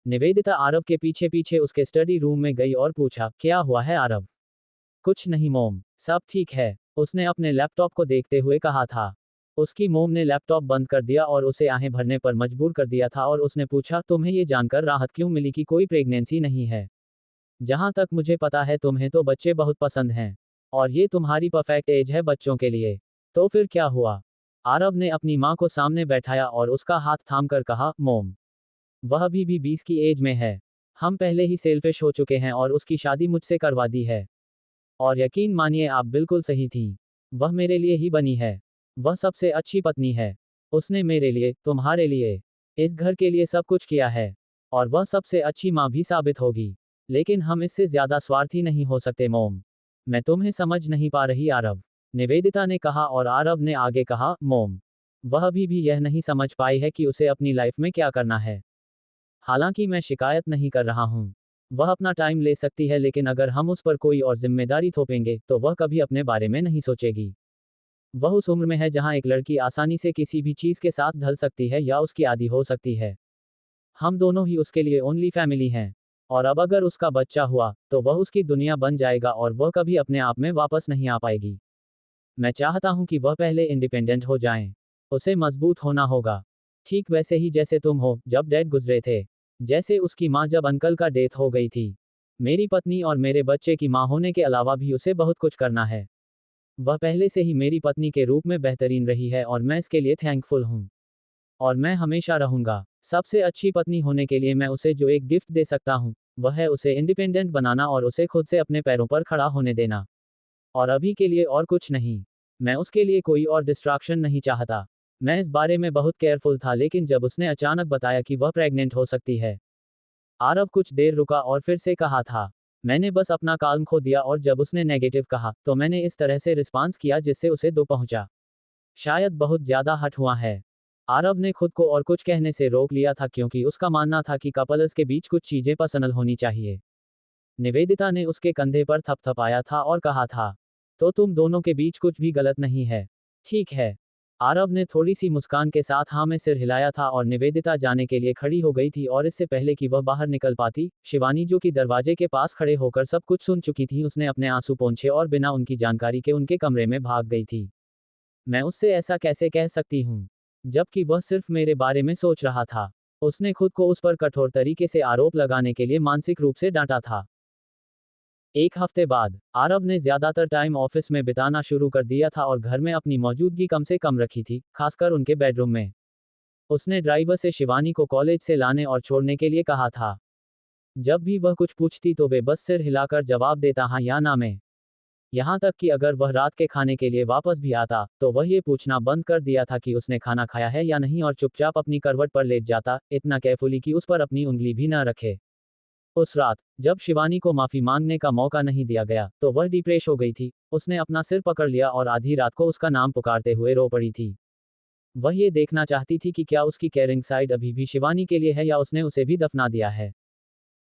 A: निवेदिता आरव के पीछे पीछे उसके स्टडी रूम में गई और पूछा, क्या हुआ है आरव? कुछ नहीं मोम, सब ठीक है, उसने अपने लैपटॉप को देखते हुए कहा था। उसकी मोम ने लैपटॉप बंद कर दिया और उसे आहें भरने पर मजबूर कर दिया था और उसने पूछा, तुम्हें ये जानकर राहत क्यों मिली कि कोई प्रेगनेंसी नहीं है? जहां तक मुझे पता है तुम्हें तो बच्चे बहुत पसंद हैं। और ये तुम्हारी परफेक्ट एज है बच्चों के लिए। तो फिर क्या हुआ? आरव ने अपनी माँ को सामने बैठाया और उसका हाथ थामकर कहा, मोम, वह अभी भी 20 की एज में है। हम पहले ही सेल्फिश हो चुके हैं और उसकी शादी मुझसे करवा दी है। और यकीन मानिए आप बिल्कुल सही थी। वह मेरे लिए ही बनी है। वह सबसे अच्छी पत्नी है। उसने मेरे लिए, तुम्हारे लिए, इस घर के लिए सब कुछ किया है। और वह सबसे अच्छी माँ भी साबित होगी। लेकिन हम इससे ज्यादा स्वार्थी नहीं हो सकते मोम। मैं तुम्हें समझ नहीं पा रही आरव, निवेदिता ने कहा और आरव ने आगे कहा, मोम, वह अभी भी यह नहीं समझ पाई है कि उसे अपनी लाइफ में क्या करना है। हालांकि मैं शिकायत नहीं कर रहा हूँ। वह अपना टाइम ले सकती है लेकिन अगर हम उस पर कोई और जिम्मेदारी थोपेंगे तो वह कभी अपने बारे में नहीं सोचेगी। वह उस उम्र में है जहां एक लड़की आसानी से किसी भी चीज के साथ ढल सकती है या उसकी आदी हो सकती है। हम दोनों ही उसके लिए ओनली फैमिली हैं। और अब अगर उसका बच्चा हुआ तो वह उसकी दुनिया बन जाएगा और वह कभी अपने आप में वापस नहीं आ पाएगी। मैं चाहता हूं कि वह पहले इंडिपेंडेंट हो जाएं। उसे मजबूत होना होगा। ठीक वैसे ही जैसे तुम हो जब डैड गुजरे थे। जैसे उसकी माँ जब अंकल का डेथ हो गई थी। मेरी पत्नी और मेरे बच्चे की माँ होने के अलावा भी उसे बहुत कुछ करना है। वह पहले से ही मेरी पत्नी के रूप में बेहतरीन रही है और मैं इसके लिए थैंकफुल हूँ। और मैं हमेशा रहूंगा। सबसे अच्छी पत्नी होने के लिए मैं उसे जो एक गिफ्ट दे सकता हूँ वह है उसे इंडिपेंडेंट बनाना और उसे खुद से अपने पैरों पर खड़ा होने देना। और अभी के लिए और कुछ नहीं। मैं उसके लिए कोई और डिस्ट्रैक्शन नहीं चाहता। मैं इस बारे में बहुत केयरफुल था लेकिन जब उसने अचानक बताया कि वह प्रेग्नेंट हो सकती है। आरव कुछ देर रुका और फिर से कहा था, मैंने बस अपना काल्म खो दिया और जब उसने नेगेटिव कहा तो मैंने इस तरह से रिस्पांस किया जिससे उसे दो पहुंचा। शायद बहुत ज्यादा हट हुआ है। आरव ने खुद को और कुछ कहने से रोक लिया था क्योंकि उसका मानना था कि कपल्स के बीच कुछ चीजें पर्सनल होनी चाहिए। निवेदिता ने उसके कंधे पर थपथपाया था और कहा था, तो तुम दोनों के बीच कुछ भी गलत नहीं है, ठीक है? आरव ने थोड़ी सी मुस्कान के साथ हाँ में सिर हिलाया था और निवेदिता जाने के लिए खड़ी हो गई थी और इससे पहले कि वह बाहर निकल पाती, शिवानी जो कि दरवाजे के पास खड़े होकर सब कुछ सुन चुकी थी उसने अपने आंसू पोंछे और बिना उनकी जानकारी के उनके कमरे में भाग गई थी। मैं उससे ऐसा कैसे कह सकती हूँ? जबकि वह सिर्फ मेरे बारे में सोच रहा था। उसने खुद को उस पर कठोर तरीके से आरोप लगाने के लिए मानसिक रूप से डांटा था। एक हफ्ते बाद आरव ने ज्यादातर टाइम ऑफिस में बिताना शुरू कर दिया था और घर में अपनी मौजूदगी कम से कम रखी थी, खासकर उनके बेडरूम में। उसने ड्राइवर से शिवानी को कॉलेज से लाने और छोड़ने के लिए कहा था। जब भी वह कुछ पूछती तो वे बस सिर हिलाकर जवाब देता हाँ या ना में। यहाँ तक कि अगर वह रात के खाने के लिए वापस भी आता तो वह ये पूछना बंद कर दिया था कि उसने खाना खाया है या नहीं और चुपचाप अपनी करवट पर लेट जाता, इतना केयरफुली कि उस पर अपनी उंगली भी न रखे। उस रात जब शिवानी को माफी मांगने का मौका नहीं दिया गया तो वह डिप्रेस हो गई थी। उसने अपना सिर पकड़ लिया और आधी रात को उसका नाम पुकारते हुए रो पड़ी थी। वह ये देखना चाहती थी कि क्या उसकी केयरिंग साइड अभी भी शिवानी के लिए है या उसने उसे भी दफना दिया है।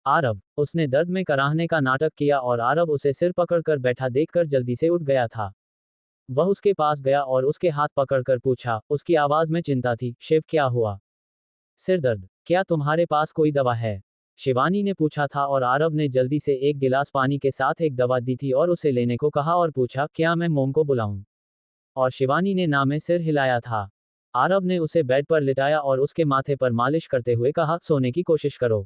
A: आरव, उसने दर्द में कराहने का नाटक किया और आरव उसे सिर पकड़कर बैठा देखकर जल्दी से उठ गया था। वह उसके पास गया और उसके हाथ पकड़कर पूछा, उसकी आवाज में चिंता थी, शिव क्या हुआ? सिर दर्द, क्या तुम्हारे पास कोई दवा है? शिवानी ने पूछा था और आरव ने जल्दी से एक गिलास पानी के साथ एक दवा दी थी और उसे लेने को कहा और पूछा, क्या मैं मोम को बुलाऊं? और शिवानी ने ना में सिर हिलाया था। आरव ने उसे बेड पर लिटाया और उसके माथे पर मालिश करते हुए कहा, सोने की कोशिश करो।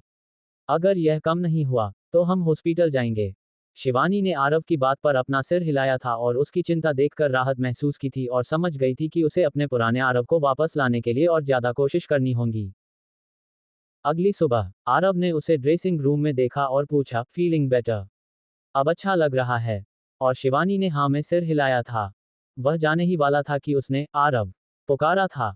A: अगर यह कम नहीं हुआ तो हम हॉस्पिटल जाएंगे। शिवानी ने आरव की बात पर अपना सिर हिलाया था और उसकी चिंता देखकर राहत महसूस की थी और समझ गई थी कि उसे अपने पुराने आरव को वापस लाने के लिए और ज्यादा कोशिश करनी होगी। अगली सुबह आरव ने उसे ड्रेसिंग रूम में देखा और पूछा, फीलिंग बेटर? अब अच्छा लग रहा है? और शिवानी ने हाँ में सिर हिलाया था। वह जाने ही वाला था कि उसने आरव पुकारा था।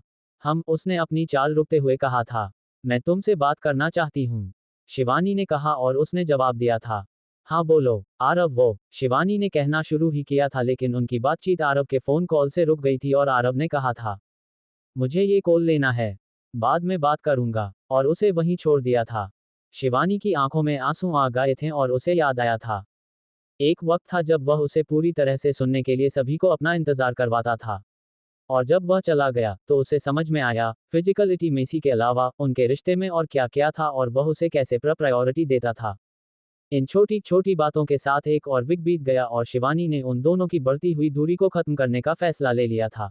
A: उसने अपनी चाल रुकते हुए कहा था, मैं तुमसे बात करना चाहती हूँ। शिवानी ने कहा और उसने जवाब दिया था, हाँ बोलो आरव। वो शिवानी ने कहना शुरू ही किया था लेकिन उनकी बातचीत आरव के फोन कॉल से रुक गई थी और आरव ने कहा था, मुझे ये कॉल लेना है, बाद में बात करूंगा, और उसे वहीं छोड़ दिया था। शिवानी की आंखों में आंसू आ गए थे और उसे याद आया था। एक वक्त था जब वह उसे पूरी तरह से सुनने के लिए सभी को अपना इंतजार करवाता था। और जब वह चला गया तो उसे समझ में आया फिजिकल इंटीमेसी के अलावा उनके रिश्ते में और क्या क्या था और वह उसे कैसे प्रायोरिटी देता था। इन छोटी छोटी बातों के साथ एक और वीक बीत गया और शिवानी ने उन दोनों की बढ़ती हुई दूरी को खत्म करने का फैसला ले लिया था।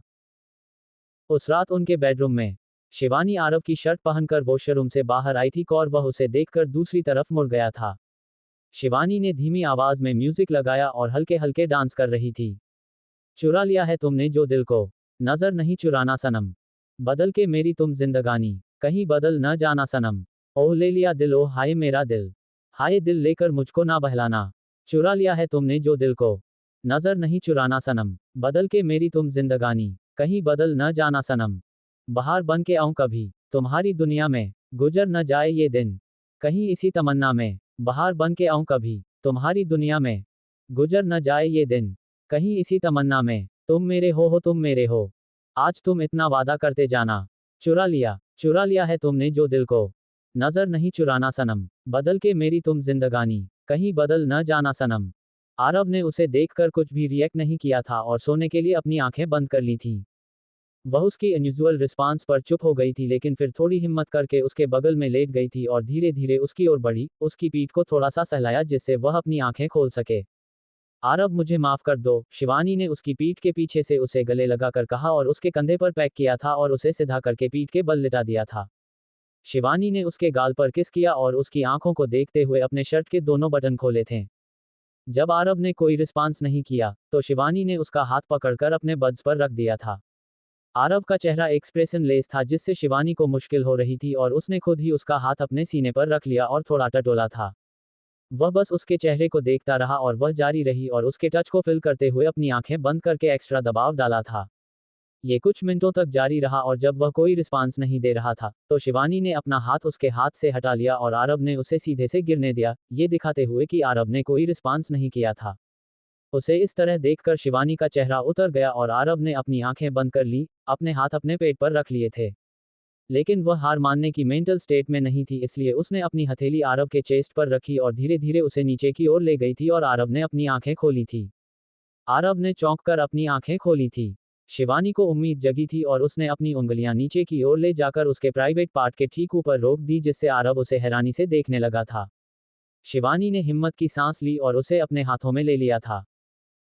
A: उस रात उनके बेडरूम में शिवानी आरव की शर्ट पहनकर वॉशरूम से बाहर आई थी और वह उसे देखकर दूसरी तरफ मुड़ गया था। शिवानी ने धीमी आवाज में म्यूजिक लगाया और हल्के हल्के डांस कर रही थी। चुरा लिया है तुमने जो दिल को, नजर नहीं चुराना सनम, बदल के मेरी तुम जिंदगानी, कहीं बदल न जाना सनम, ओह ले लिया दिल ओ हाय मेरा दिल, हाय दिल लेकर मुझको ना बहलाना, चुरा लिया है तुमने जो दिल को, नजर नहीं चुराना सनम, बदल के मेरी तुम जिंदगानी, कहीं बदल न जाना सनम, बाहर बन के आऊं कभी तुम्हारी दुनिया में, गुजर न जाए ये दिन, कहीं इसी तमन्ना में, बाहर बन के आऊं कभी तुम्हारी दुनिया में, गुजर न जाए ये दिन, कहीं इसी तमन्ना में, तुम मेरे हो तुम मेरे हो, आज तुम इतना वादा करते जाना, चुरा लिया है तुमने जो दिल को, नजर नहीं चुराना सनम, बदल के मेरी तुम जिंदगानी, कहीं बदल न जाना सनम। आरव ने उसे देखकर कुछ भी रिएक्ट नहीं किया था और सोने के लिए अपनी आंखें बंद कर ली थीं। वह उसकी अनयूजुअल रिस्पांस पर चुप हो गई थी लेकिन फिर थोड़ी हिम्मत करके उसके बगल में लेट गई थी और धीरे धीरे उसकी ओर बढ़ी, उसकी पीठ को थोड़ा सा सहलाया जिससे वह अपनी आंखें खोल सके। आरव मुझे माफ कर दो, शिवानी ने उसकी पीठ के पीछे से उसे गले लगाकर कहा और उसके कंधे पर पैक किया था और उसे सिधा करके पीठ के बल लिटा दिया था। शिवानी ने उसके गाल पर किस किया और उसकी आंखों को देखते हुए अपने शर्ट के दोनों बटन खोले थे। जब आरव ने कोई रिस्पांस नहीं किया तो शिवानी ने उसका हाथ पकड़कर अपने बड्स पर रख दिया था। आरव का चेहरा एक्सप्रेशन लेस था जिससे शिवानी को मुश्किल हो रही थी और उसने खुद ही उसका हाथ अपने सीने पर रख लिया और थोड़ा टटोला था। वह बस उसके चेहरे को देखता रहा और वह जारी रही और उसके टच को फिल करते हुए अपनी आंखें बंद करके एक्स्ट्रा दबाव डाला था। ये कुछ मिनटों तक जारी रहा और जब वह कोई रिस्पांस नहीं दे रहा था तो शिवानी ने अपना हाथ उसके हाथ से हटा लिया और आरव ने उसे सीधे से गिरने दिया, ये दिखाते हुए कि आरव ने कोई रिस्पांस नहीं किया था। उसे इस तरह देखकर शिवानी का चेहरा उतर गया और आरव ने अपनी आंखें बंद कर ली, अपने हाथ अपने पेट पर रख लिए थे। लेकिन वह हार मानने की मेंटल स्टेट में नहीं थी इसलिए उसने अपनी हथेली आरव के चेस्ट पर रखी और धीरे धीरे उसे नीचे की ओर ले गई थी और आरव ने अपनी आंखें खोली थी। आरव ने चौंक कर अपनी आंखें खोली थी। शिवानी को उम्मीद जगी थी और उसने अपनी उंगलियां नीचे की ओर ले जाकर उसके प्राइवेट पार्ट के ठीक ऊपर रोक दी जिससे आरव उसे हैरानी से देखने लगा था। शिवानी ने हिम्मत की सांस ली और उसे अपने हाथों में ले लिया था।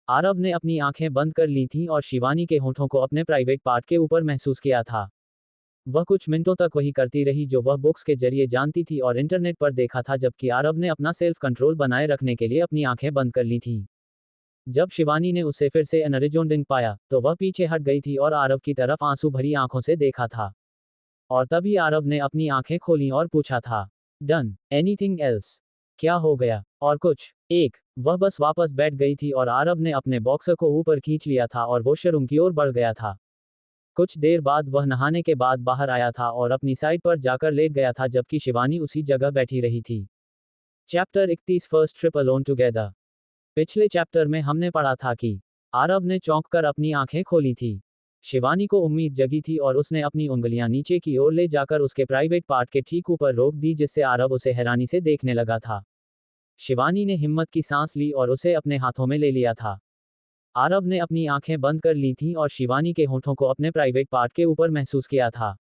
A: आरव ने अपनी आंखें बंद कर ली थीं और शिवानी के होठों को अपने प्राइवेट पार्ट के ऊपर महसूस किया था। वह कुछ मिनटों तक वही करती रही जो वह बुक्स के जरिए जानती थी और इंटरनेट पर देखा था जबकि आरव ने अपना सेल्फ कंट्रोल बनाए रखने के लिए अपनी आंखें बंद कर ली थीं। जब शिवानी ने उसे फिर से एनर्जेटिक पाया तो वह पीछे हट गई थी और आरव की तरफ आंसू भरी आंखों से देखा था। और तभी आरव ने अपनी आंखें खोली और पूछा था, डन एनीथिंग एल्स? क्या हो गया? और कुछ? वह बस वापस बैठ गई थी और आरव ने अपने बॉक्सर को ऊपर खींच लिया था और वॉशरूम की ओर बढ़ गया था। कुछ देर बाद वह नहाने के बाद बाहर आया था और अपनी साइड पर जाकर लेट गया था जबकि शिवानी उसी जगह बैठी रही थी। Chapter 31 first trip alone together. पिछले चैप्टर में हमने पढ़ा था कि आरव ने चौंक कर अपनी आंखें खोली थी। शिवानी को उम्मीद जगी थी और उसने अपनी उंगलियां नीचे की ओर ले जाकर उसके प्राइवेट पार्ट के ठीक ऊपर रोक दी जिससे आरव उसे हैरानी से देखने लगा था। शिवानी ने हिम्मत की सांस ली और उसे अपने हाथों में ले लिया था। आरव ने अपनी आंखें बंद कर ली थीं और शिवानी के होठों को अपने प्राइवेट पार्ट के ऊपर महसूस किया था।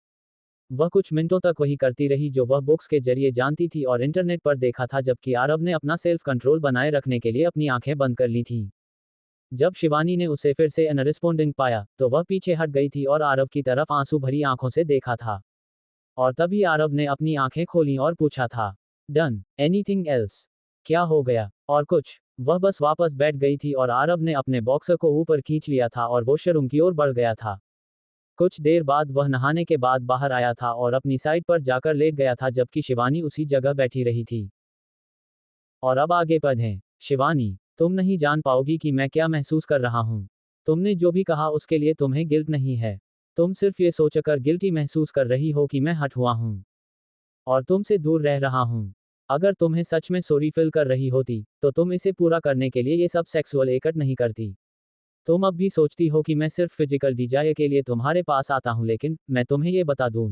A: वह कुछ मिनटों तक वही करती रही जो वह बुक्स के जरिए जानती थी और इंटरनेट पर देखा था जबकि आरव ने अपना सेल्फ कंट्रोल बनाए रखने के लिए अपनी आंखें बंद कर ली थीं। जब शिवानी ने उसे फिर से अनरिस्पोंडिंग पाया तो वह पीछे हट गई थी और आरव की तरफ आंसू भरी आंखों से देखा था। और तभी आरव ने अपनी आंखें खोली और पूछा था, डन एनीथिंग एल्स? क्या हो गया? और कुछ? वह बस वापस बैठ गई थी और आरव ने अपने बॉक्सर को ऊपर खींच लिया था और वॉशरूम की ओर बढ़ गया था। कुछ देर बाद वह नहाने के बाद बाहर आया था और अपनी साइड पर जाकर लेट गया था जबकि शिवानी उसी जगह बैठी रही थी। और अब आगे पढ़ें। शिवानी, तुम नहीं जान पाओगी कि मैं क्या महसूस कर रहा हूँ। तुमने जो भी कहा उसके लिए तुम्हें गिल्ट नहीं है। तुम सिर्फ ये सोचकर गिल्टी महसूस कर रही हो कि मैं हट हुआ हूँ और तुमसे दूर रह रहा हूँ। अगर तुम्हें सच में सॉरी फील कर रही होती तो तुम इसे पूरा करने के लिए ये सब सेक्सुअल एक्ट नहीं करती। तुम अब भी सोचती हो कि मैं सिर्फ फिजिकल डिजायर के लिए तुम्हारे पास आता हूं लेकिन मैं तुम्हें ये बता दूं,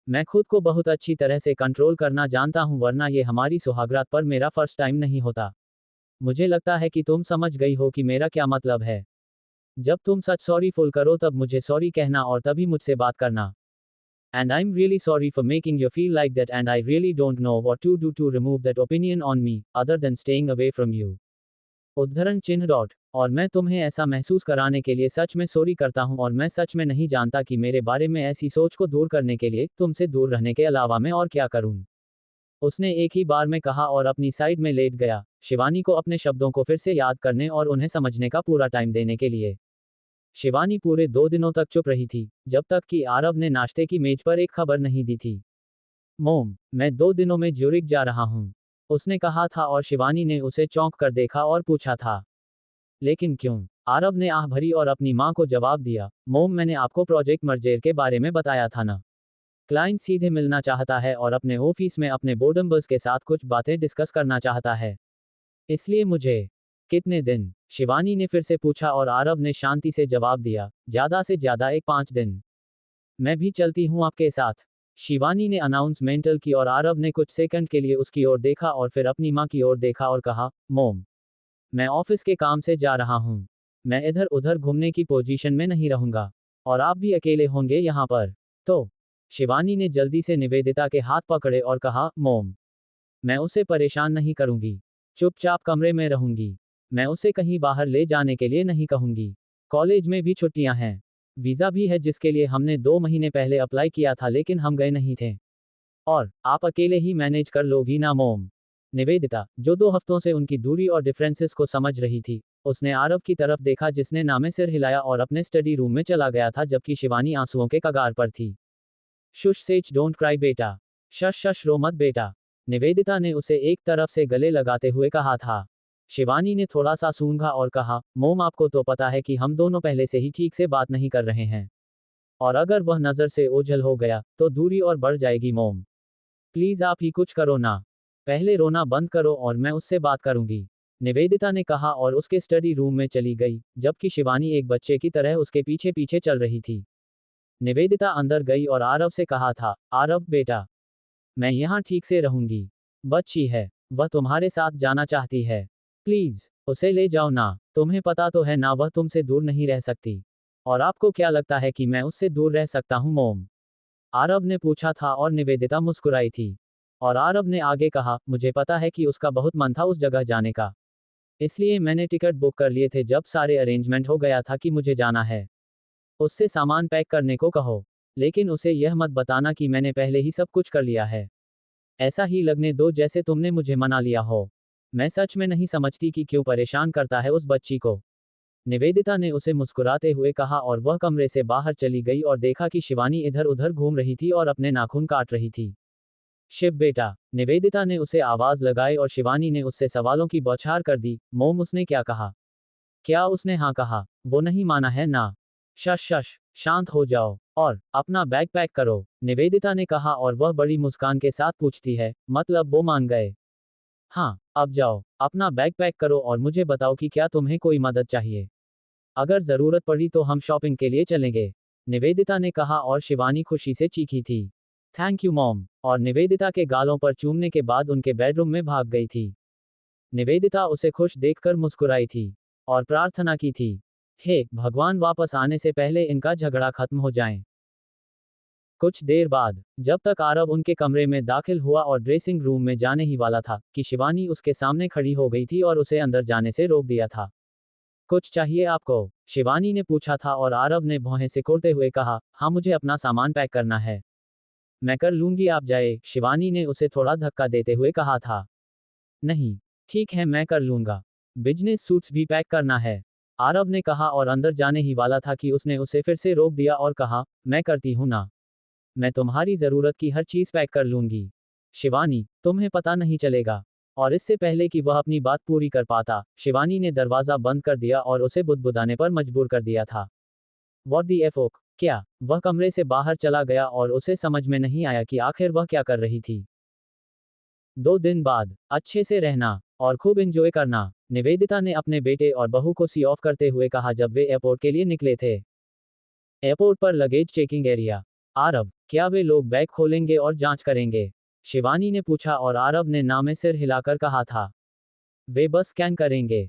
A: मैं खुद को बहुत अच्छी तरह से कंट्रोल करना जानता हूं वरना ये हमारी सुहागरात पर मेरा फर्स्ट टाइम नहीं होता। मुझे लगता है कि तुम समझ गई हो कि मेरा क्या मतलब है। जब तुम सच सॉरी फुल करो तब मुझे सॉरी कहना और तभी मुझसे बात करना. And I'm really sorry for making you feel like that and I really don't know what to do to remove that opinion on me, other than staying away from you. उद्धरण चिन्ह डॉट. और मैं तुम्हें ऐसा महसूस कराने के लिए सच में सॉरी करता हूं और मैं सच में नहीं जानता कि मेरे बारे में ऐसी सोच को दूर करने के लिए तुमसे दूर रहने के अलावा मैं और क्या करूं. उसने एक ही बार में कहा और अपनी साइड में लेट गया, शिवानी को अपने शब्दों को फिर से याद करने और उन्हें समझने का पूरा टाइम देने के लिए. शिवानी पूरे 2 दिनों तक चुप रही थी, जब तक कि आरव ने नाश्ते की मेज पर एक खबर नहीं दी थी. मोम, मैं 2 दिनों में ज्यूरिख जा रहा हूँ. उसने कहा था और शिवानी ने उसे चौंक कर देखा और पूछा था. लेकिन क्यों? आरव ने आह भरी और अपनी माँ को जवाब दिया, मोम मैंने आपको प्रोजेक्ट मर्जेर के बारे में बताया था ना. क्लाइंट सीधे मिलना चाहता है और अपने ऑफिस में अपने बोर्ड मेंबर्स के साथ कुछ बातें डिस्कस करना चाहता है. इसलिए मुझे. कितने दिन? शिवानी ने फिर से पूछा और आरव ने शांति से जवाब दिया, ज़्यादा से ज़्यादा 5 दिन. मैं भी चलती हूँ आपके साथ. शिवानी ने अनाउंसमेंटल की और आरव ने कुछ सेकंड के लिए उसकी ओर देखा और फिर अपनी माँ की ओर देखा और कहा, मोम, मैं ऑफिस के काम से जा रहा हूँ. मैं इधर उधर घूमने की पोजीशन में नहीं रहूंगा. और आप भी अकेले होंगे यहाँ पर. तो शिवानी ने जल्दी से निवेदिता के हाथ पकड़े और कहा, मोम, मैं उसे परेशान नहीं करूंगी. चुपचाप कमरे में रहूंगी. मैं उसे कहीं बाहर ले जाने के लिए नहीं कहूंगी. कॉलेज में भी छुट्टियां हैं. वीज़ा भी है जिसके लिए हमने 2 महीने पहले अप्लाई किया था लेकिन हम गए नहीं थे. और आप अकेले ही मैनेज कर लोगी ना मोम. निवेदिता, जो 2 हफ्तों से उनकी दूरी और डिफरेंसेस को समझ रही थी, उसने आरव की तरफ देखा जिसने नामे सिर हिलाया और अपने स्टडी रूम में चला गया था जबकि शिवानी आंसुओं के कगार पर थी. शुश सेच डोंट क्राई बेटा. शश शश रो मत बेटा. निवेदिता ने उसे एक तरफ से गले लगाते हुए कहा था. शिवानी ने थोड़ा सा सूंघा और कहा, मोम आपको तो पता है कि हम दोनों पहले से ही ठीक से बात नहीं कर रहे हैं. और अगर वह नज़र से ओझल हो गया, तो दूरी और बढ़ जाएगी मोम. प्लीज़ आप ही कुछ करो ना. पहले रोना बंद करो और मैं उससे बात करूंगी. निवेदिता ने कहा और उसके स्टडी रूम में चली गई, जबकि शिवानी एक बच्चे की तरह उसके पीछे पीछे चल रही थी. निवेदिता अंदर गई और आरव से कहा था, आरव बेटा, मैं यहाँ ठीक से रहूंगी. बच्ची है, वह तुम्हारे साथ जाना चाहती है. प्लीज, उसे ले जाओ ना. तुम्हें पता तो है ना वह तुमसे दूर नहीं रह सकती. और आपको क्या लगता है कि मैं उससे दूर रह सकता हूँ मोम? आरव ने पूछा था और निवेदिता मुस्कुराई थी. और आरव ने आगे कहा, मुझे पता है कि उसका बहुत मन था उस जगह जाने का. इसलिए मैंने टिकट बुक कर लिए थे जब सारे अरेंजमेंट हो गया था कि मुझे जाना है. उससे सामान पैक करने को कहो. लेकिन उसे यह मत बताना कि मैंने पहले ही सब कुछ कर लिया है. ऐसा ही लगने दो जैसे तुमने मुझे मना लिया हो. मैं सच में नहीं समझती कि क्यों परेशान करता है उस बच्ची को. निवेदिता ने उसे मुस्कुराते हुए कहा और वह कमरे से बाहर चली गई और देखा कि शिवानी इधर उधर घूम रही थी और अपने नाखून काट रही थी. शिव बेटा, निवेदिता ने उसे आवाज लगाई और शिवानी ने उससे सवालों की बौछार कर दी. मोम, उसने क्या कहा? क्या उसने हाँ कहा? वो नहीं माना है ना? शश शश, शांत हो जाओ. और अपना बैग पैक करो, निवेदिता ने कहा और वह बड़ी मुस्कान के साथ पूछती है, मतलब वो मान गए? हाँ, अब जाओ, अपना बैग पैक करो और मुझे बताओ कि क्या तुम्हें कोई मदद चाहिए. अगर जरूरत पड़ी तो हम शॉपिंग के लिए चलेंगे, निवेदिता ने कहा और शिवानी खुशी से चीखी थी. Thank you mom. और निवेदिता के गालों पर चूमने के बाद उनके बेडरूम में भाग गई थी. निवेदिता उसे खुश देखकर मुस्कुराई थी. और प्रार्थना की थी, हे भगवान, वापस आने से पहले इनका झगड़ा खत्म हो जाए. कुछ देर बाद, जब तक आरव उनके कमरे में दाखिल हुआ और ड्रेसिंग रूम में जाने ही वाला था, कि शिवानी उसके सामने खड़ी हो गई थी और उसे अंदर जाने से रोक दिया था. कुछ चाहिए आपको? शिवानी ने पूछा था और आरव ने भौहें सिकोड़ते हुए कहा, हाँ मुझे अपना सामान पैक करना है. मैं कर लूंगी, आप जाए, शिवानी ने उसे थोड़ा धक्का देते हुए कहा था. नहीं, ठीक है मैं कर लूंगा. बिजनेस सूट्स भी पैक करना है, आरव ने कहा और अंदर जाने ही वाला था कि उसने उसे फिर से रोक दिया और कहा, मैं करती हूं ना. मैं तुम्हारी ज़रूरत की हर चीज़ पैक कर लूंगी. शिवानी, तुम्हें पता नहीं चलेगा. और इससे पहले कि वह अपनी बात पूरी कर पाता, शिवानी ने दरवाज़ा बंद कर दिया और उसे बुदबुदाने पर मजबूर कर दिया था. What the fuck? क्या? वह कमरे से बाहर चला गया और उसे समझ में नहीं आया कि आखिर वह क्या कर रही थी. 2 दिन बाद, अच्छे से रहना और खूब एंजॉय करना, निवेदिता ने अपने बेटे और बहू को सी ऑफ करते हुए कहा जब वे एयरपोर्ट के लिए निकले थे. एयरपोर्ट पर लगेज चेकिंग एरिया. आरव, क्या वे लोग बैग खोलेंगे और जांच करेंगे? शिवानी ने पूछा और आरव ने ना में सिर हिलाकर कहा था. वे बस स्कैन करेंगे.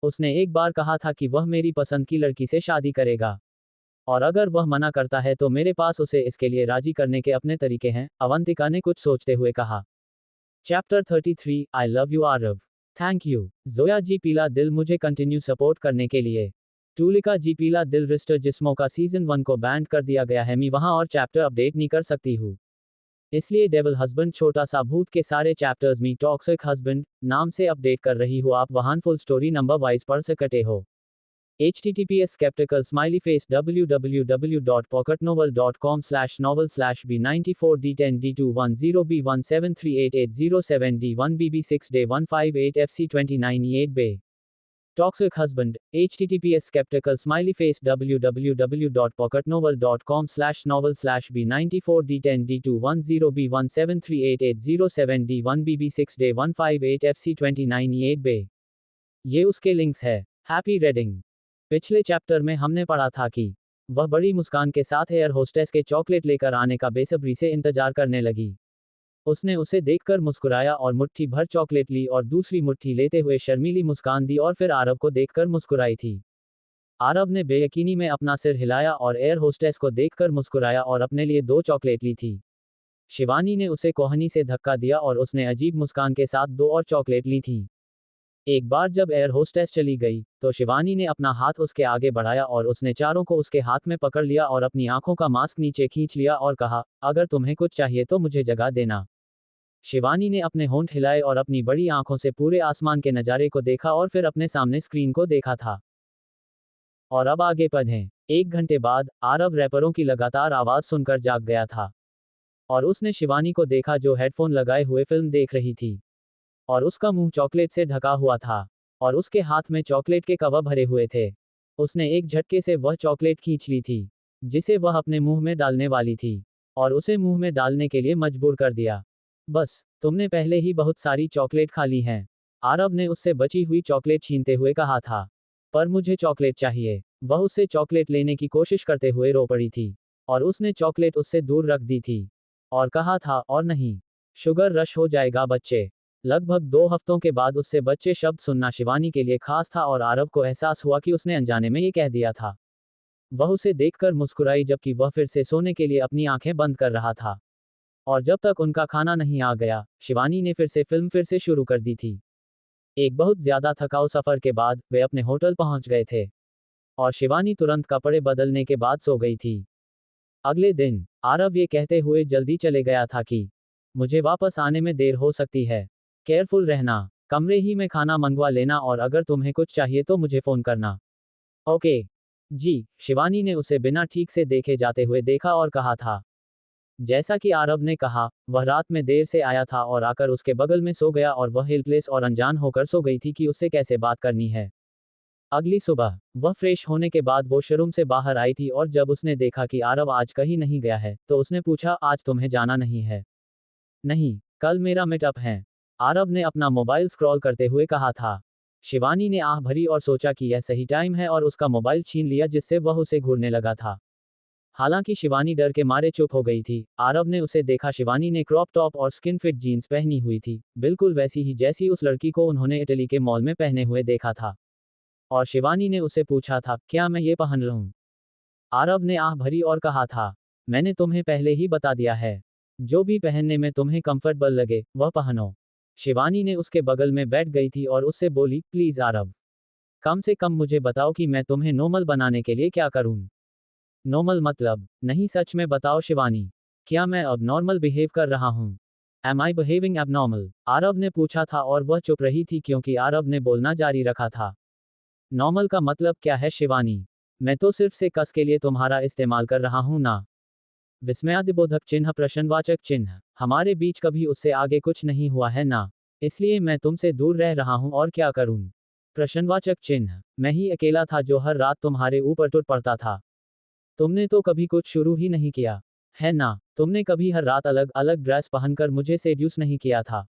A: उसने एक बार कहा था कि वह मेरी पसंद की लड़की से शादी करेगा, और अगर वह मना करता है तो मेरे पास उसे इसके लिए राजी करने के अपने तरीके हैं, अवंतिका ने कुछ सोचते हुए कहा। Chapter 33 I love you Aarav. Thank you Zoya ji पीला दिल मुझे कंटिन्यू सपोर्ट करने के लिए। टूलिका जी पीला दिल रिस्टर जिस्मों का सीजन 1 को बैंड कर दिया गया है, मैं वहां और चैप्टर अपडेट नहीं कर सकती हूँ, इसलिए डेविल हस्बैंड छोटा सा भूत के सारे चैप्टर्स मी टॉक्सिक हस्बैंड नाम से अपडेट कर रही हो, आप वहां फुल स्टोरी नंबर वाइज पढ़ सकते हो। https skeptical smiley face www.pocketnovel.com/novel/b94d10d210b b6d158fc29e8b Toxic Husband, https skeptical smiley face www.pocketnovel.com/novel/b94d10d210b1738807d1bb6d158fc29e8b ये उसके लिंक्स है। Happy raiding. पिछले चैप्टर में हमने पढ़ा था कि वह बड़ी मुस्कान के साथ एयर होस्टेस के चॉकलेट लेकर आने का बेसब्री से इंतजार करने लगी। उसने उसे देखकर मुस्कुराया और मुट्ठी भर चॉकलेट ली और दूसरी मुट्ठी लेते हुए शर्मीली मुस्कान दी और फिर आरव को देखकर मुस्कुराई थी। आरव ने बेयकीनी में अपना सिर हिलाया और एयर होस्टेस को देखकर मुस्कुराया और अपने लिए 2 चॉकलेट ली थी। शिवानी ने उसे कोहनी से धक्का दिया और उसने अजीब मुस्कान के साथ 2 और चॉकलेट ली थी। एक बार जब एयर होस्टेस चली गई, तो शिवानी ने अपना हाथ उसके आगे बढ़ाया और उसने चारों को उसके हाथ में पकड़ लिया और अपनी आंखों का मास्क नीचे खींच लिया और कहा, अगर तुम्हें कुछ चाहिए तो मुझे जगा देना। शिवानी ने अपने होंठ हिलाए और अपनी बड़ी आंखों से पूरे आसमान के नज़ारे को देखा और फिर अपने सामने स्क्रीन को देखा था। और अब आगे पढ़ें। 1 घंटे बाद, आरव रैपरों की लगातार आवाज़ सुनकर जाग गया था। और उसने शिवानी को देखा जो हेडफोन लगाए हुए फिल्म देख रही थी। और उसका मुंह चॉकलेट से ढका हुआ था। और उसके हाथ में चॉकलेट के कवर भरे हुए थे। उसने एक झटके से वह चॉकलेट खींच ली थी, जिसे वह अपने मुंह में डालने वाली थी, और उसे मुंह में डालने के लिए मजबूर कर दिया। बस, तुमने पहले ही बहुत सारी चॉकलेट खा ली हैं, आरव ने उससे बची हुई चॉकलेट छीनते हुए कहा था। पर मुझे चॉकलेट चाहिए। वह उससे चॉकलेट लेने की कोशिश करते हुए रो पड़ी थी। और उसने चॉकलेट उससे दूर रख दी थी। और कहा था, और नहीं, शुगर रश हो जाएगा बच्चे। लगभग 2 हफ्तों के बाद उससे बच्चे शब्द सुनना शिवानी के लिए खास था और आरव को एहसास हुआ कि उसने अनजाने में ये कह दिया था। वह उसे देखकर मुस्कुराई जबकि वह फिर से सोने के लिए अपनी आंखें बंद कर रहा था। और जब तक उनका खाना नहीं आ गया, शिवानी ने फिल्म फिर से शुरू कर दी थी। एक बहुत ज्यादा थकाऊ सफर के बाद वे अपने होटल पहुंच गए थे। और शिवानी तुरंत कपड़े बदलने के बाद सो गई थी। अगले दिन, आरव ये कहते हुए जल्दी चले गया था कि मुझे वापस आने में देर हो सकती है। केयरफुल रहना, कमरे ही में खाना मंगवा लेना और अगर तुम्हें कुछ चाहिए तो मुझे फोन करना। ओके जी, शिवानी ने उसे बिना ठीक से देखे जाते हुए देखा और कहा था। जैसा कि आरव ने कहा, वह रात में देर से आया था और आकर उसके बगल में सो गया और वह हेल्पलेस और अनजान होकर सो गई थी कि उससे कैसे बात करनी है। अगली सुबह, वह फ्रेश होने के बाद वॉशरूम से बाहर आई थी और जब उसने देखा कि आरव आज कहीं नहीं गया है, तो उसने पूछा, आज तुम्हें जाना नहीं है? नहीं, कल मेरा मीटअप है, आरव ने अपना मोबाइल स्क्रॉल करते हुए कहा था। शिवानी ने आह भरी और सोचा कि यह सही टाइम है और उसका मोबाइल छीन लिया जिससे वह उसे घूरने लगा था। हालांकि शिवानी डर के मारे चुप हो गई थी। आरव ने उसे देखा। शिवानी ने क्रॉप टॉप और स्किन फिट जीन्स पहनी हुई थी, बिल्कुल वैसी ही जैसी उस लड़की को उन्होंने इटली के मॉल में पहने हुए देखा था। और शिवानी ने उसे पूछा था, क्या मैं ये पहन लूं? आरव ने आह भरी और कहा था, मैंने तुम्हें पहले ही बता दिया है, जो भी पहनने में तुम्हें कंफर्टेबल लगे वह पहनो। शिवानी ने उसके बगल में बैठ गई थी और उससे बोली, प्लीज आरव, कम से कम मुझे बताओ कि मैं तुम्हें नॉर्मल बनाने के लिए क्या करूं। नॉर्मल मतलब? नहीं, सच में बताओ शिवानी, क्या मैं अब नॉर्मल बिहेव कर रहा हूं? एम आई बिहेविंग एबनॉर्मल? आरव ने पूछा था और वह चुप रही थी क्योंकि आरव ने बोलना जारी रखा था। नॉर्मल का मतलब क्या है शिवानी? मैं तो सिर्फ से कस के लिए तुम्हारा इस्तेमाल कर रहा हूं ना। विस्मयादिबोधक चिन्ह, प्रश्नवाचक चिन्ह। हमारे बीच कभी उससे आगे कुछ नहीं हुआ है ना, इसलिए मैं तुमसे दूर रह रहा हूं और क्या करूं। प्रश्नवाचक चिन्ह। मैं ही अकेला था जो हर रात तुम्हारे ऊपर टूट पड़ता था। तुमने तो कभी कुछ शुरू ही नहीं किया, है ना? तुमने कभी हर रात अलग अलग ड्रेस पहनकर मुझे सेड्यूस नहीं किया था,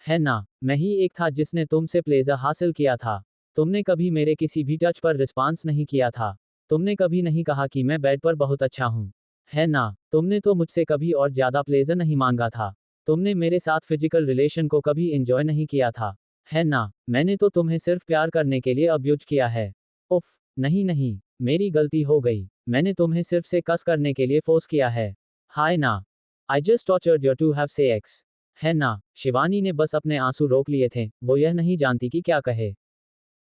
A: है ना? मैं ही एक था जिसने तुमसे प्लेजर हासिल किया था। तुमने कभी मेरे किसी भी टच पर रिस्पॉन्स नहीं किया था। तुमने कभी नहीं कहा कि मैं बेड पर बहुत अच्छा हूं, है ना? तुमने तो मुझसे कभी और ज्यादा प्लेजर नहीं मांगा था। तुमने मेरे साथ फिजिकल रिलेशन को कभी एंजॉय नहीं किया था, है ना, मैंने तो तुम्हें सिर्फ प्यार करने के लिए अब्यूज किया है। उफ, नहीं नहीं, मेरी गलती हो गई, मैंने तुम्हें सिर्फ से कस करने के लिए फोर्स किया है। हाय ना, I just tortured your to have sex. है ना, शिवानी ने बस अपने आंसू रोक लिए थे, वो यह नहीं जानती कि क्या कहे।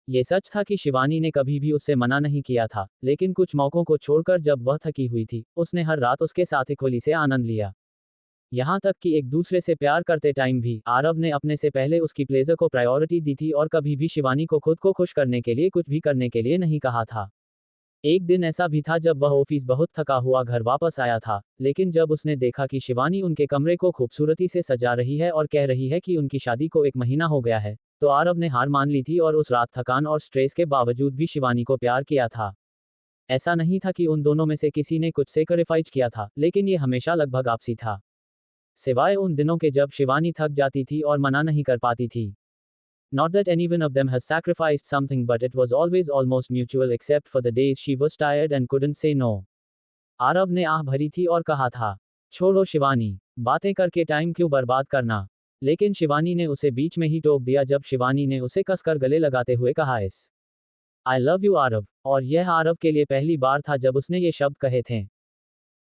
A: ये सच था कि शिवानी ने कभी भी उससे मना नहीं किया था, लेकिन कुछ मौकों को छोड़कर जब वह थकी हुई थी, उसने हर रात उसके साथ इक्वली से आनंद लिया। यहाँ तक कि एक दूसरे से प्यार करते टाइम भी आरव ने अपने से पहले उसकी प्लेजर को प्रायोरिटी दी थी और कभी भी शिवानी को खुद को खुश करने के लिए कुछ भी करने के लिए नहीं कहा था। एक दिन ऐसा भी था जब वह ऑफिस बहुत थका हुआ घर वापस आया था, लेकिन जब उसने देखा कि शिवानी उनके कमरे को खूबसूरती से सजा रही है और कह रही है कि उनकी शादी को 1 महीना हो गया है, तो आरव ने हार मान ली थी और उस रात थकान और स्ट्रेस के बावजूद भी शिवानी को प्यार किया था। ऐसा नहीं था कि उन दोनों में से किसी ने कुछ सेक्रीफाइस किया था, लेकिन ये हमेशा लगभग आपसी था। सिवाय उन दिनों के जब शिवानी थक जाती थी और मना नहीं कर पाती थी। Not that any one of them has sacrificed something, but it was always almost mutual except for the days she was tired and couldn't say no. Aarav ने आह भरी थी और कहा था, छोड़ो शिवानी, बातें करके टाइम क्यों बर्बाद करना। लेकिन शिवानी ने उसे बीच में ही टोक दिया जब शिवानी ने उसे कसकर गले लगाते हुए कहा, इस आई लव यू आरव, और यह आरव के लिए पहली बार था जब उसने ये शब्द कहे थे।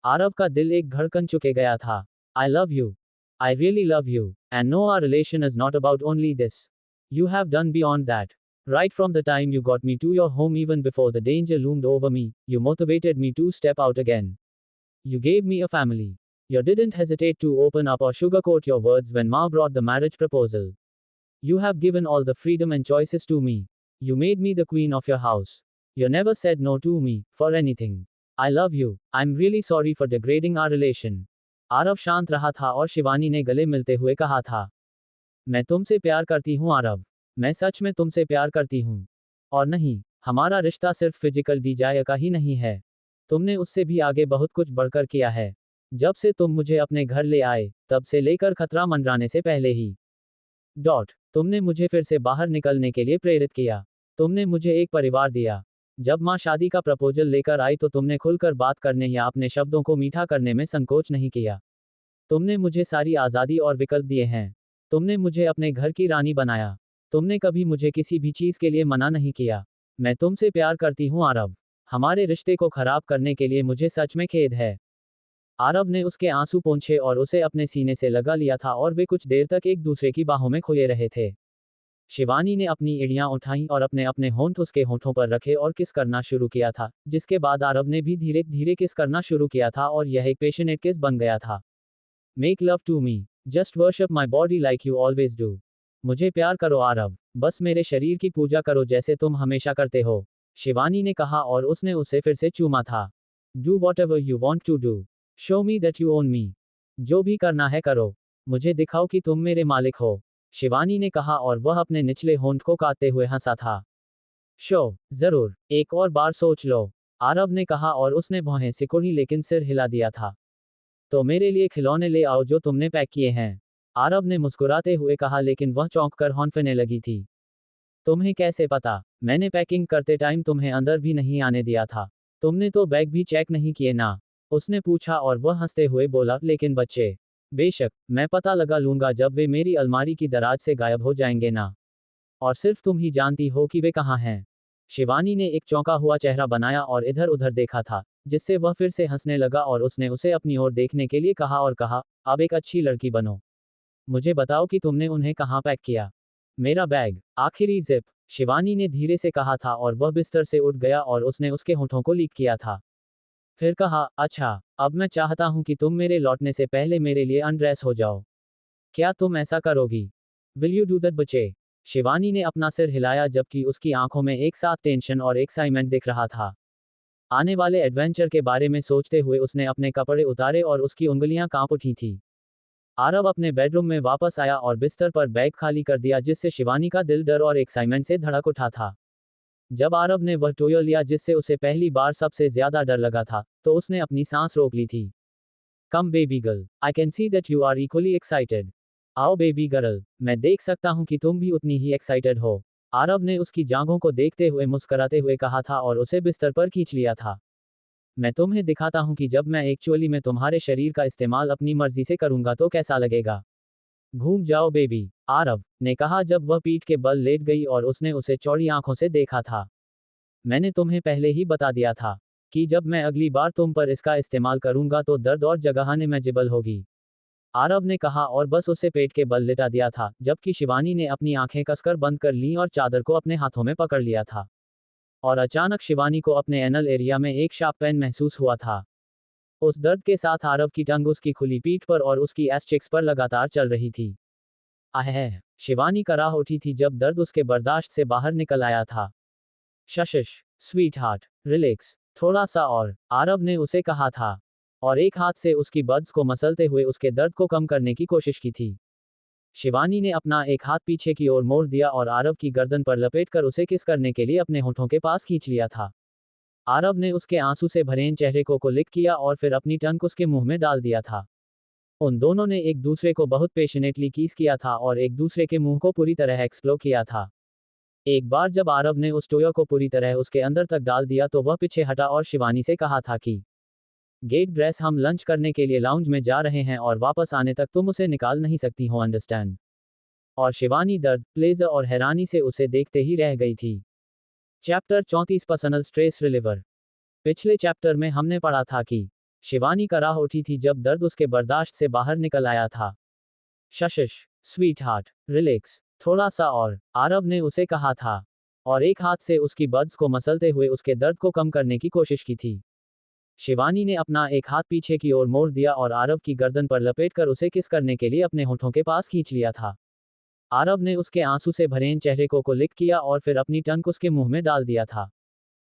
A: आरव का दिल एक धड़कन चुके गया था। I love you, I really love you, and no our relation is not about only this. You have done beyond that. Right from the time you got me to your home, even before the danger loomed over me, you motivated me to step out again. You gave me a family. You didn't hesitate to open up or sugarcoat your words when Ma brought the marriage proposal. You have given all the freedom and choices to me. You made me the queen of your house. You never said no to me, for anything. I love you. I'm really sorry for degrading our relation. Aarav शांत रहा था और शिवानी ने गले मिलते हुए कहा था, मैं तुमसे प्यार करती हूँ आरव, मैं सच में तुमसे प्यार करती हूँ। और नहीं, हमारा रिश्ता सिर्फ फिजिकल डिजायर का ही नहीं है। तुमने उससे भी आगे बहुत कुछ बढ़कर किया है। जब से तुम मुझे अपने घर ले आए, तब से लेकर खतरा मंडराने से पहले ही। तुमने मुझे फिर से बाहर निकलने के लिए प्रेरित किया। तुमने मुझे एक परिवार दिया। जब माँ शादी का प्रपोजल लेकर आई तो तुमने खुलकर बात करने या अपने शब्दों को मीठा करने में संकोच नहीं किया। तुमने मुझे सारी आज़ादी और विकल्प दिए हैं। तुमने मुझे अपने घर की रानी बनाया। तुमने कभी मुझे किसी भी चीज़ के लिए मना नहीं किया। मैं तुमसे प्यार करती हूँ आरव। हमारे रिश्ते को खराब करने के लिए मुझे सच में खेद है। आरव ने उसके आंसू पोंछे और उसे अपने सीने से लगा लिया था और वे कुछ देर तक एक दूसरे की बाहों में खोए रहे थे। शिवानी ने अपनी एड़ियां उठाईं और अपने अपने होंठ उसके होंठों पर रखे और किस करना शुरू किया था, जिसके बाद आरव ने भी धीरे धीरे किस करना शुरू किया था और यह एक पैशनेट किस बन गया था। Make love to me, just worship my body like you always do. मुझे प्यार करो आरव, बस मेरे शरीर की पूजा करो जैसे तुम हमेशा करते हो, शिवानी ने कहा और उसने उसे फिर से चूमा था। Do whatever you want to do, show me that you own me. जो भी करना है करो, मुझे दिखाओ कि तुम मेरे मालिक हो, शिवानी ने कहा और वह अपने निचले होंठ को काटते हुए हंसा था। जरूर, एक और बार सोच लो, आरव ने कहा और उसने भौहें सिकुड़ी लेकिन सिर हिला दिया था। तो मेरे लिए खिलौने ले आओ जो तुमने पैक किए हैं, आरव ने मुस्कुराते हुए कहा, लेकिन वह चौंक कर हौंफने लगी थी। तुम्हें कैसे पता? मैंने पैकिंग करते टाइम तुम्हें अंदर भी नहीं आने दिया था। तुमने तो बैग भी चेक नहीं किए ना, उसने पूछा और वह हंसते हुए बोला, लेकिन बच्चे, बेशक, मैं पता लगा लूंगा जब वे मेरी अलमारी की दराज से गायब हो जाएंगे ना। और सिर्फ तुम ही जानती हो कि वे कहाँ हैं। शिवानी ने एक चौंका हुआ चेहरा बनाया और इधर उधर देखा था, जिससे वह फिर से हंसने लगा और उसने उसे अपनी ओर देखने के लिए कहा और कहा, अब एक अच्छी लड़की बनो। मुझे बताओ कि तुमने उन्हें कहाँ पैक किया। मेरा बैग, आखिरी जिप, शिवानी ने धीरे से कहा था और वह बिस्तर से उठ गया और उसने उसके होठों को लीक किया था। फिर कहा, अच्छा, अब मैं चाहता हूं कि तुम मेरे लौटने से पहले मेरे लिए अनड्रेस हो जाओ। क्या तुम ऐसा करोगी? विल यू डू दैट बच्चे? शिवानी ने अपना सिर हिलाया जबकि उसकी आंखों में एक साथ टेंशन और एक्साइटमेंट दिख रहा था। आने वाले एडवेंचर के बारे में सोचते हुए उसने अपने कपड़े उतारे और उसकी उंगलियां कांप उठी थी। आरव अपने बेडरूम में वापस आया और बिस्तर पर बैग खाली कर दिया, जिससे शिवानी का दिल डर और एक्साइटमेंट से धड़क उठा था। जब आरव ने वह टॉय लिया जिससे उसे पहली बार सबसे ज्यादा डर लगा था, तो उसने अपनी सांस रोक ली थी। Come baby girl, I can see that you are equally excited. आओ बेबी गर्ल, मैं देख सकता हूं कि तुम भी उतनी ही एक्साइटेड हो, आरव ने उसकी जांघों को देखते हुए मुस्कुराते हुए कहा था और उसे बिस्तर पर खींच लिया था। मैं तुम्हें दिखाता हूं कि जब मैं एक्चुअली में तुम्हारे शरीर का इस्तेमाल अपनी मर्जी से करूंगा तो कैसा लगेगा। घूम जाओ बेबी, आरव ने कहा जब वह पीठ के बल लेट गई और उसने उसे चौड़ी आंखों से देखा था। मैंने तुम्हें पहले ही बता दिया था कि जब मैं अगली बार तुम पर इसका इस्तेमाल करूंगा तो दर्द और जगह अनइमेजिबल होगी, आरव ने कहा और बस उसे पेट के बल लिटा दिया था, जबकि शिवानी ने अपनी आंखें कसकर बंद कर लीं और चादर को अपने हाथों में पकड़ लिया था। और अचानक शिवानी को अपने एनल एरिया में एक शार्प पेन महसूस हुआ था। उस दर्द के साथ आरव की टंग उसकी खुली पीठ पर और उसकी एस चिक्स पर लगातार चल रही थी। आह, शिवानी कराह उठी थी जब दर्द उसके बर्दाश्त से बाहर निकल आया था। शशिश, स्वीट हार्ट, रिलैक्स, थोड़ा सा और, आरव ने उसे कहा था। और एक हाथ से उसकी बड्स को मसलते हुए उसके दर्द को कम करने की कोशिश की थी। शिवानी ने अपना एक हाथ पीछे की ओर मोड़ दिया और आरव की गर्दन पर लपेटकर उसे किस करने के लिए अपने होठों के पास खींच लिया था। आरव ने उसके आंसू से भरे चेहरे को लिक किया और फिर अपनी टंग उसके मुंह में डाल दिया था। उन दोनों ने एक दूसरे को बहुत पेशनेटली किस किया था और एक दूसरे के मुंह को पूरी तरह एक्सप्लोर किया था। एक बार जब आरव ने उस टोया को पूरी तरह उसके अंदर तक डाल दिया तो वह पीछे हटा और शिवानी से कहा था कि गेट ड्रेस, हम लंच करने के लिए लाउंज में जा रहे हैं और वापस आने तक तुम उसे निकाल नहीं सकती हो, अंडरस्टैंड। और शिवानी दर्द, प्लेजर और हैरानी से उसे देखते ही रह गई थी। Chapter 34 personal stress reliever. पिछले चैप्टर में हमने पढ़ा था कि शिवानी कराह उठी थी जब दर्द उसके बर्दाश्त से बाहर निकल आया था। शशिश, स्वीट हार्ट, रिलैक्स, थोड़ा सा और, आरव ने उसे कहा था। और एक हाथ से उसकी बड्स को मसलते हुए उसके दर्द को कम करने की कोशिश की थी। शिवानी ने अपना एक हाथ पीछे की ओर मोड़ दिया और आरव की गर्दन पर लपेटकर उसे किस करने के लिए अपने होठों के पास खींच लिया था। आरव ने उसके आंसू से भरे चेहरे को लिक किया और फिर अपनी टंग उसके मुंह में डाल दिया था।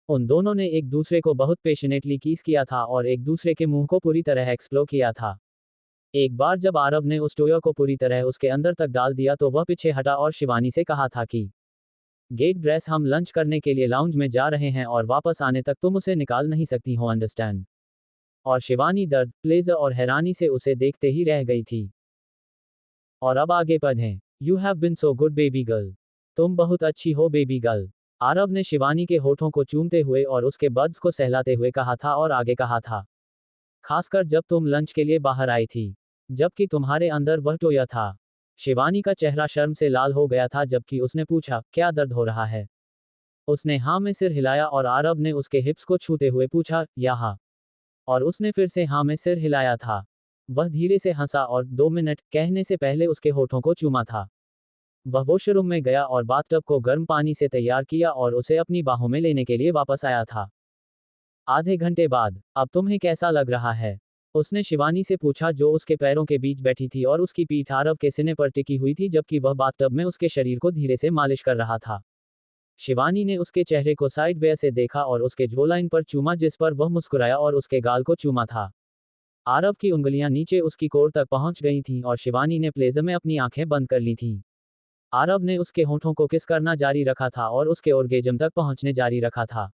A: उन दोनों ने एक दूसरे को बहुत पेशनेटली किस किया था और एक दूसरे के मुंह को पूरी तरह एक्सप्लोर किया था। एक बार जब आरव ने उस टोया को पूरी तरह उसके अंदर तक डाल दिया तो वह पीछे हटा और शिवानी से कहा था कि गेट ड्रेस, हम लंच करने के लिए लाउंज में जा रहे हैं और वापस आने तक तुम उसे निकाल नहीं सकती हो, अंडरस्टैंड। और शिवानी दर्द, प्लेजर और हैरानी से उसे देखते ही रह गई थी। और अब आगे पढ़ें। You have been so good baby girl. तुम बहुत अच्छी हो बेबी गर्ल, आरव ने शिवानी के होठों को चूमते हुए और उसके बड्स को सहलाते हुए कहा था और आगे कहा था, खासकर जब तुम लंच के लिए बाहर आई थी, जबकि तुम्हारे अंदर वह टोया था। शिवानी का चेहरा शर्म से लाल हो गया था जबकि उसने पूछा, क्या दर्द हो रहा है? उसने हाँ में सिर हिलाया और आरव ने उसके हिप्स को छूते हुए पूछा, या हाँ? और उसने फिर से हाँ में सिर हिलाया था। वह धीरे से हंसा और 2 मिनट कहने से पहले उसके होठों को चूमा था। वह वॉशरूम में गया और बाथटब को गर्म पानी से तैयार किया और उसे अपनी बाहों में लेने के लिए वापस आया था। आधे घंटे बाद, अब तुम्हें कैसा लग रहा है? उसने शिवानी से पूछा जो उसके पैरों के बीच बैठी थी और उसकी पीठ आरव के सीने पर टिकी हुई थी जबकि वह बाथटब में उसके शरीर को धीरे से मालिश कर रहा था। शिवानी ने उसके चेहरे को साइडवे से देखा और उसके जोलाइन पर चूमा जिस पर वह मुस्कुराया और उसके गाल को चूमा था। आरव की उंगलियां नीचे उसकी कोर तक पहुंच गई थीं और शिवानी ने प्लेजर में अपनी आंखें बंद कर ली थीं। आरव ने उसके होठों को किस करना जारी रखा था और उसके ऑर्गेजम तक पहुंचने जारी रखा था।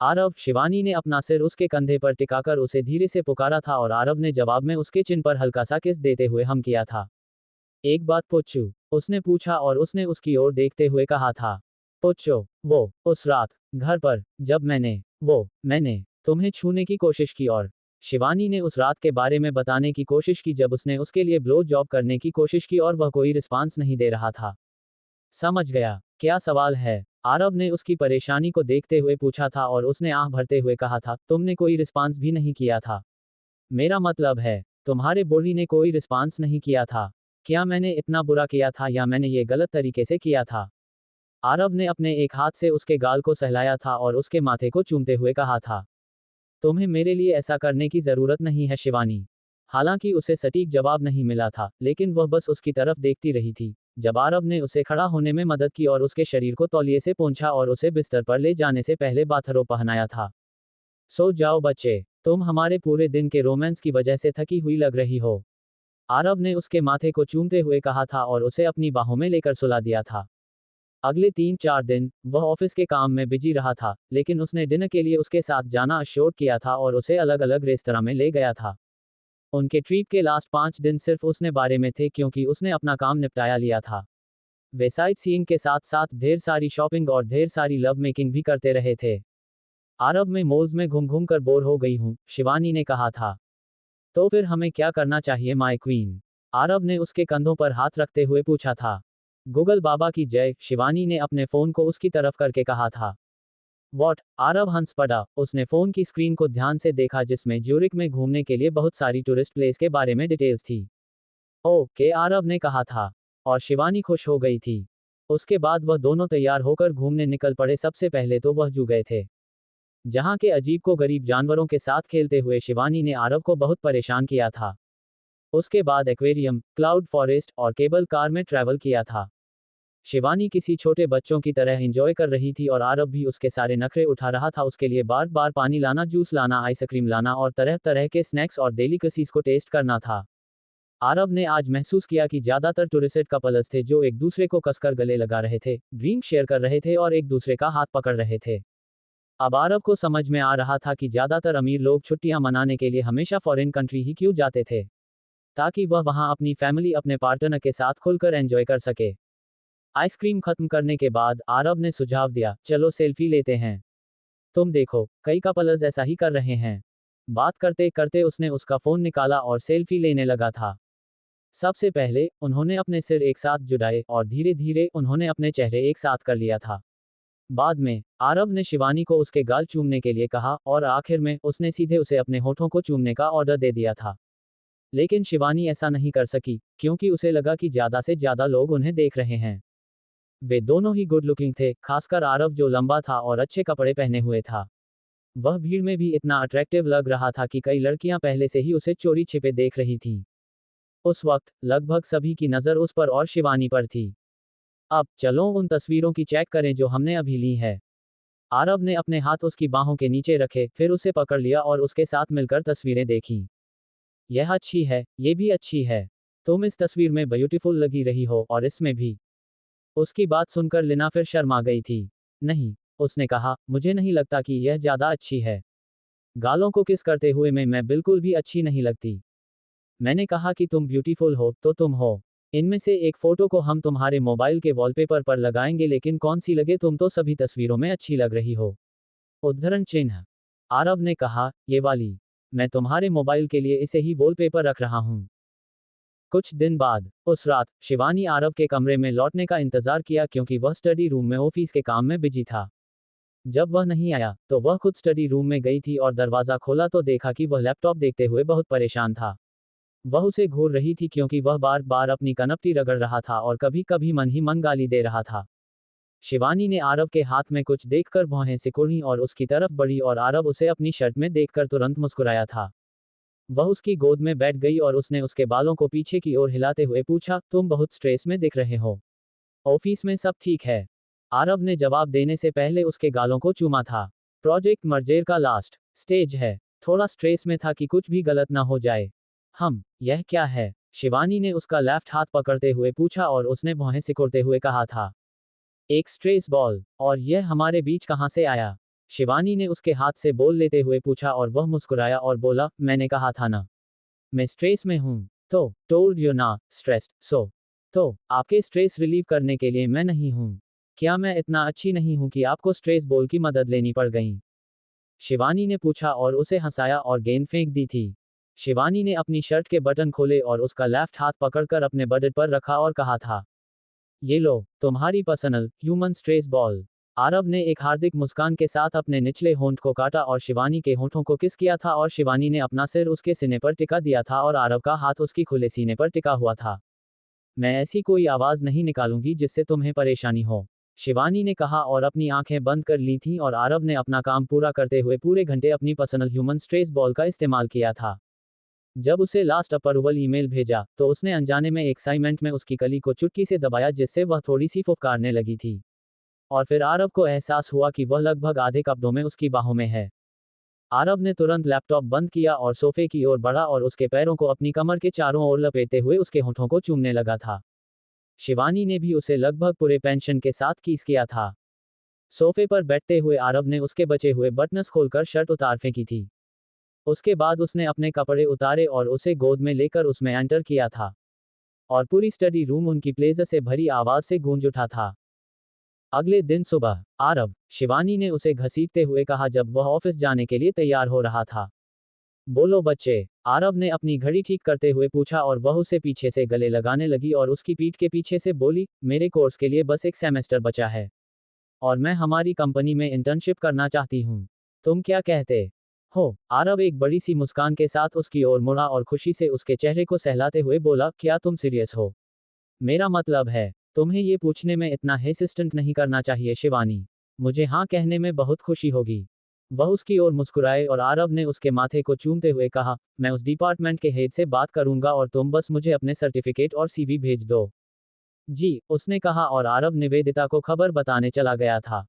A: आरव, शिवानी ने अपना सिर उसके कंधे पर टिकाकर उसे धीरे से पुकारा था और आरव ने जवाब में उसके चिन पर हल्का सा किस देते हुए हम किया था। एक बात पूछूं? उसने पूछा और उसने उसकी ओर देखते हुए कहा था। पूछो, वो, उस रात, घर पर, जब मैंने तुम्हें छूने की कोशिश की और शिवानी ने उस रात के बारे में बताने की कोशिश की जब उसने उसके लिए ब्लो जॉब करने की कोशिश की और वह कोई रिस्पांस नहीं दे रहा था। समझ गया, क्या सवाल है? आरव ने उसकी परेशानी को देखते हुए पूछा था और उसने आह भरते हुए कहा था, तुमने कोई रिस्पांस भी नहीं किया था। मेरा मतलब है, तुम्हारे बॉडी ने कोई रिस्पांस नहीं किया था। क्या मैंने इतना बुरा किया था या मैंने ये गलत तरीके से किया था? आरव ने अपने एक हाथ से उसके गाल को सहलाया था और उसके माथे को चूमते हुए कहा था, तुम्हें मेरे लिए ऐसा करने की जरूरत नहीं है शिवानी। हालांकि उसे सटीक जवाब नहीं मिला था, लेकिन वह बस उसकी तरफ देखती रही थी। जब आरव ने उसे खड़ा होने में मदद की और उसके शरीर को तौलिए से पोंछा और उसे बिस्तर पर ले जाने से पहले बाथरोब पहनाया था। सो जाओ बच्चे, तुम हमारे पूरे दिन के रोमांस की वजह से थकी हुई लग रही हो। आरव ने उसके माथे को चूमते हुए कहा था और उसे अपनी बाहों में लेकर सुला दिया था। अगले 3-4 दिन, वह ऑफिस के काम में बिजी रहा था, लेकिन उसने डिनर के लिए उसके साथ जाना अश्योर किया था और उसे अलग अलग रेस्तरां में ले गया था। उनके ट्रिप के लास्ट 5 दिन सिर्फ उसने बारे में थे क्योंकि उसने अपना काम निपटाया लिया था। वे साइट सीइंग के साथ साथ ढेर सारी शॉपिंग और ढेर सारी लव मेकिंग भी करते रहे थे। आरव, में मॉल्स में घूम घूम कर बोर हो गई हूँ, शिवानी ने कहा था। तो फिर हमें क्या करना चाहिए माय क्वीन? आरव ने उसके कंधों पर हाथ रखते हुए पूछा था। गूगल बाबा की जय, शिवानी ने अपने फोन को उसकी तरफ करके कहा था। वॉट? आरव हंस पड़ा। उसने फोन की स्क्रीन को ध्यान से देखा जिसमें ज्यूरिक में घूमने के लिए बहुत सारी टूरिस्ट प्लेस के बारे में डिटेल्स थी। ओके, आरव ने कहा था। और शिवानी खुश हो गई थी। उसके बाद वह दोनों तैयार होकर घूमने निकल पड़े। सबसे पहले तो वह जू गए थे, जहां के अजीब को गरीब जानवरों के साथ खेलते हुए शिवानी ने आरव को बहुत परेशान किया था। उसके बाद एक्वेरियम, क्लाउड फॉरेस्ट और केबल कार में ट्रैवल किया था। शिवानी किसी छोटे बच्चों की तरह एंजॉय कर रही थी और आरव भी उसके सारे नखरे उठा रहा था। उसके लिए बार बार पानी लाना, जूस लाना, आइसक्रीम लाना और तरह तरह के स्नैक्स और डेलिकेसीज को टेस्ट करना था। आरव ने आज महसूस किया कि ज्यादातर टूरिस्ट कपल्स थे जो एक दूसरे को कसकर गले लगा रहे थे, ड्रिंक शेयर कर रहे थे और एक दूसरे का हाथ पकड़ रहे थे। अब आरव को समझ में आ रहा था कि ज्यादातर अमीर लोग छुट्टियां मनाने के लिए हमेशा फॉरेन कंट्री ही क्यों जाते थे, ताकि वह वहां अपनी फैमिली, अपने पार्टनर के साथ खुलकर एंजॉय कर सके। आइसक्रीम खत्म करने के बाद आरव ने सुझाव दिया, चलो सेल्फी लेते हैं। तुम देखो, कई कपल्स ऐसा ही कर रहे हैं। बात करते करते उसने उसका फोन निकाला और सेल्फी लेने लगा था। सबसे पहले उन्होंने अपने सिर एक साथ जुड़ाए और धीरे धीरे उन्होंने अपने चेहरे एक साथ कर लिया था। बाद में आरव ने शिवानी को उसके गाल चूमने के लिए कहा और आखिर में उसने सीधे उसे अपने होठों को चूमने का ऑर्डर दे दिया था। लेकिन शिवानी ऐसा नहीं कर सकी, क्योंकि उसे लगा कि ज्यादा से ज्यादा लोग उन्हें देख रहे हैं। वे दोनों ही गुड लुकिंग थे, खासकर आरव जो लंबा था और अच्छे कपड़े पहने हुए था। वह भीड़ में भी इतना अट्रैक्टिव लग रहा था कि कई लड़कियां पहले से ही उसे चोरी छिपे देख रही थीं। उस वक्त लगभग सभी की नज़र उस पर और शिवानी पर थी। अब चलो उन तस्वीरों की चेक करें जो हमने अभी ली है। आरव ने अपने हाथ उसकी बाहों के नीचे रखे, फिर उसे पकड़ लिया और उसके साथ मिलकर तस्वीरें देखीं। यह अच्छी है, ये भी अच्छी है। तुम इस तस्वीर में ब्यूटीफुल लगी रही हो और इसमें भी। उसकी बात सुनकर लिना फिर शर्मा गई थी। नहीं, उसने कहा, मुझे नहीं लगता कि यह ज्यादा अच्छी है। गालों को किस करते हुए मैं बिल्कुल भी अच्छी नहीं लगती। मैंने कहा कि तुम ब्यूटीफुल हो, तो तुम हो। इनमें से एक फोटो को हम तुम्हारे मोबाइल के वॉलपेपर पर लगाएंगे, लेकिन कौन सी लगे, तुम तो सभी तस्वीरों में अच्छी लग रही हो। उद्धरण चिन्ह। आरव ने कहा, ये वाली। मैं तुम्हारे मोबाइल के लिए इसे ही वॉलपेपर रख रहा हूं। कुछ दिन बाद उस रात शिवानी आरव के कमरे में लौटने का इंतजार किया, क्योंकि वह स्टडी रूम में ऑफिस के काम में बिजी था। जब वह नहीं आया तो वह खुद स्टडी रूम में गई थी और दरवाजा खोला तो देखा कि वह लैपटॉप देखते हुए बहुत परेशान था। वह उसे घूर रही थी क्योंकि वह बार बार अपनी कनपटी रगड़ रहा था और कभी कभी मन ही मन गाली दे रहा था। शिवानी ने आरव के हाथ में कुछ देखकर भौहें सिकुड़ी और उसकी तरफ बढ़ी और आरव उसे अपनी शर्ट में देखकर तुरंत मुस्कुराया था। वह उसकी गोद में बैठ गई और उसने उसके बालों को पीछे की ओर हिलाते हुए पूछा, तुम बहुत स्ट्रेस में दिख रहे हो। ऑफिस में सब ठीक है? आरव ने जवाब देने से पहले उसके गालों को चूमा था। प्रोजेक्ट मर्जेर का लास्ट स्टेज है। थोड़ा स्ट्रेस में था कि कुछ भी गलत ना हो जाए। यह क्या है? शिवानी ने उसका लेफ्ट हाथ पकड़ते हुए पूछा और उसने भौहें सिकुड़ते हुए कहा था, एक स्ट्रेस बॉल। और यह हमारे बीच कहां से आया? शिवानी ने उसके हाथ से बॉल लेते हुए पूछा और वह मुस्कुराया और बोला, मैंने कहा था ना, मैं स्ट्रेस में हूं। तो टोल्ड यू ना स्ट्रेस्ड सो। तो आपके स्ट्रेस रिलीव करने के लिए मैं नहीं हूं। क्या मैं इतना अच्छी नहीं हूं कि आपको स्ट्रेस बॉल की मदद लेनी पड़ गई? शिवानी ने पूछा और उसे हंसाया और गेंद फेंक दी थी। शिवानी ने अपनी शर्ट के बटन खोले और उसका लेफ्ट हाथ पकड़कर अपने बजट पर रखा और कहा था, ये लो, तुम्हारी personal human stress ball. Aarav ने एक हार्दिक मुस्कान के साथ अपने निचले होंठ को काटा और शिवानी के होंठों को किस किया था और शिवानी ने अपना सिर उसके सीने पर टिका दिया था और आरव का हाथ उसकी खुले सीने पर टिका हुआ था। मैं ऐसी कोई आवाज नहीं निकालूंगी जिससे तुम्हें परेशानी हो, शिवानी ने कहा और अपनी आंखें बंद कर ली थीं और आरव ने अपना काम पूरा करते हुए पूरे घंटे अपनी पर्सनल ह्यूमन स्ट्रेस बॉल का इस्तेमाल किया था। जब उसे लास्ट अप्रूवल ईमेल भेजा तो उसने अनजाने में एक असाइनमेंट में उसकी कली को चुटकी से दबाया, जिससे वह थोड़ी सी फुफकारने लगी थी। और फिर आरव को एहसास हुआ कि वह लगभग आधे कपड़ों में उसकी बाहों में है। आरव ने तुरंत लैपटॉप बंद किया और सोफे की ओर बढ़ा और उसके पैरों को अपनी कमर के चारों ओर लपेटते हुए उसके होठों को चूमने लगा था। शिवानी ने भी उसे लगभग पूरे पेंशन के साथ किस किया था। सोफे पर बैठते हुए आरव ने उसके बचे हुए बटन्स खोलकर शर्ट उतार फेंकी थी। उसके बाद उसने अपने कपड़े उतारे और उसे गोद में लेकर उसमें एंटर किया था। और पूरी स्टडी रूम उनकी प्लेजर से भरी आवाज से गूंज उठा था। अगले दिन सुबह आरव, शिवानी ने उसे घसीटते हुए कहा जब वह ऑफिस जाने के लिए तैयार हो रहा था। बोलो बच्चे, आरव ने अपनी घड़ी ठीक करते हुए पूछा और वह उसे पीछे से गले लगाने लगी और उसकी पीठ के पीछे से बोली, मेरे कोर्स के लिए बस एक सेमेस्टर बचा है और मैं हमारी कंपनी में इंटर्नशिप करना चाहती हूँ। तुम क्या कहते हो? आरव एक बड़ी सी मुस्कान के साथ उसकी ओर मुड़ा और खुशी से उसके चेहरे को सहलाते हुए बोला, क्या तुम सीरियस हो? मेरा मतलब है, तुम्हें ये पूछने में इतना हेसिस्टेंट नहीं करना चाहिए शिवानी। मुझे हाँ कहने में बहुत खुशी होगी। वह उसकी ओर मुस्कुराए और आरव ने उसके माथे को चूमते हुए कहा, मैं उस डिपार्टमेंट के हेड से बात करूंगा और तुम बस मुझे अपने सर्टिफिकेट और सीवी भेज दो। जी, उसने कहा और आरव निवेदिता को खबर बताने चला गया था।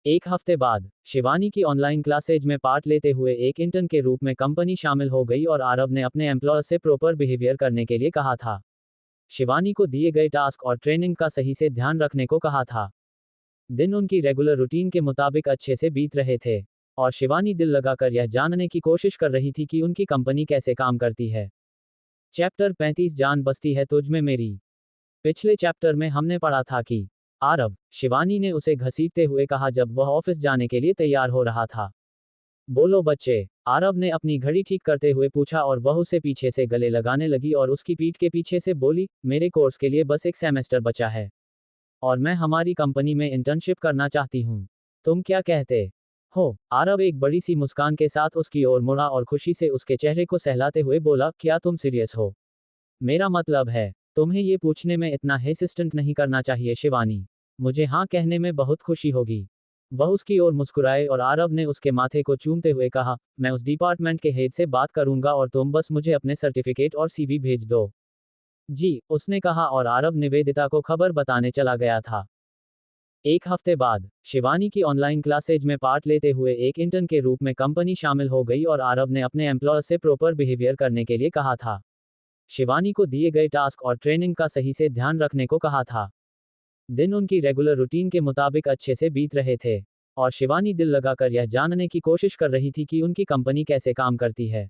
A: एक हफ्ते बाद शिवानी की ऑनलाइन क्लासेज में पार्ट लेते हुए एक इंटर्न के रूप में कंपनी शामिल हो गई और आरव ने अपने एम्प्लॉयर से प्रॉपर बिहेवियर करने के लिए कहा था। शिवानी को दिए गए टास्क और ट्रेनिंग का सही से ध्यान रखने को कहा था। दिन उनकी रेगुलर रूटीन के मुताबिक अच्छे से बीत रहे थे और शिवानी दिल लगाकर यह जानने की कोशिश कर रही थी कि उनकी कंपनी कैसे काम करती है। चैप्टर 35 जान बसती है तुझ में मेरी। पिछले चैप्टर में हमने पढ़ा था कि आरव, शिवानी ने उसे घसीटते हुए कहा जब वह ऑफिस जाने के लिए तैयार हो रहा था। बोलो बच्चे, आरव ने अपनी घड़ी ठीक करते हुए पूछा और वह उसे पीछे से गले लगाने लगी और उसकी पीठ के पीछे से बोली, मेरे कोर्स के लिए बस एक सेमेस्टर बचा है और मैं हमारी कंपनी में इंटर्नशिप करना चाहती हूँ। तुम क्या कहते हो? आरव एक बड़ी सी मुस्कान के साथ उसकी ओर मुड़ा और खुशी से उसके चेहरे को सहलाते हुए बोला, क्या तुम सीरियस हो? मेरा मतलब है, तुम्हें ये पूछने में इतना हेसिस्टेंट नहीं करना चाहिए शिवानी। मुझे हाँ कहने में बहुत खुशी होगी। वह उसकी ओर मुस्कुराए और आरव ने उसके माथे को चूमते हुए कहा, मैं उस डिपार्टमेंट के हेड से बात करूंगा और तुम बस मुझे अपने सर्टिफिकेट और सीवी भेज दो। जी, उसने कहा और आरव निवेदिता को खबर बताने चला गया था। एक हफ्ते बाद शिवानी की ऑनलाइन क्लासेज में पार्ट लेते हुए एक इंटर्न के रूप में कंपनी शामिल हो गई और आरव ने अपने एम्प्लॉयर से प्रॉपर बिहेवियर करने के लिए कहा था। शिवानी को दिए गए टास्क और ट्रेनिंग का सही से ध्यान रखने को कहा था। दिन उनकी रेगुलर रूटीन के मुताबिक अच्छे से बीत रहे थे और शिवानी दिल लगाकर यह जानने की कोशिश कर रही थी कि उनकी कंपनी कैसे काम करती है।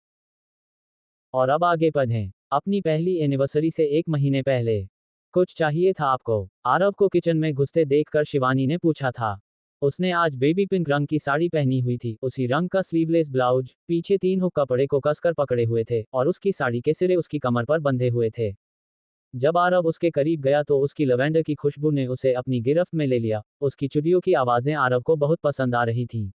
A: और अब आगे बढ़ें। अपनी पहली एनिवर्सरी से एक महीने पहले कुछ चाहिए था आपको? आरव को किचन में घुसते देखकर शिवानी ने पूछा था। उसने आज बेबी पिंक रंग की साड़ी पहनी हुई थी, उसी रंग का स्लीवलेस ब्लाउज, पीछे 3 हुक कपड़े को कसकर पकड़े हुए थे और उसकी साड़ी के सिरे उसकी कमर पर बंधे हुए थे। जब आरव उसके करीब गया तो उसकी लवेंडर की खुशबू ने उसे अपनी गिरफ्त में ले लिया। उसकी चुड़ियों की आवाजें आरव को बहुत पसंद आ रही थीं।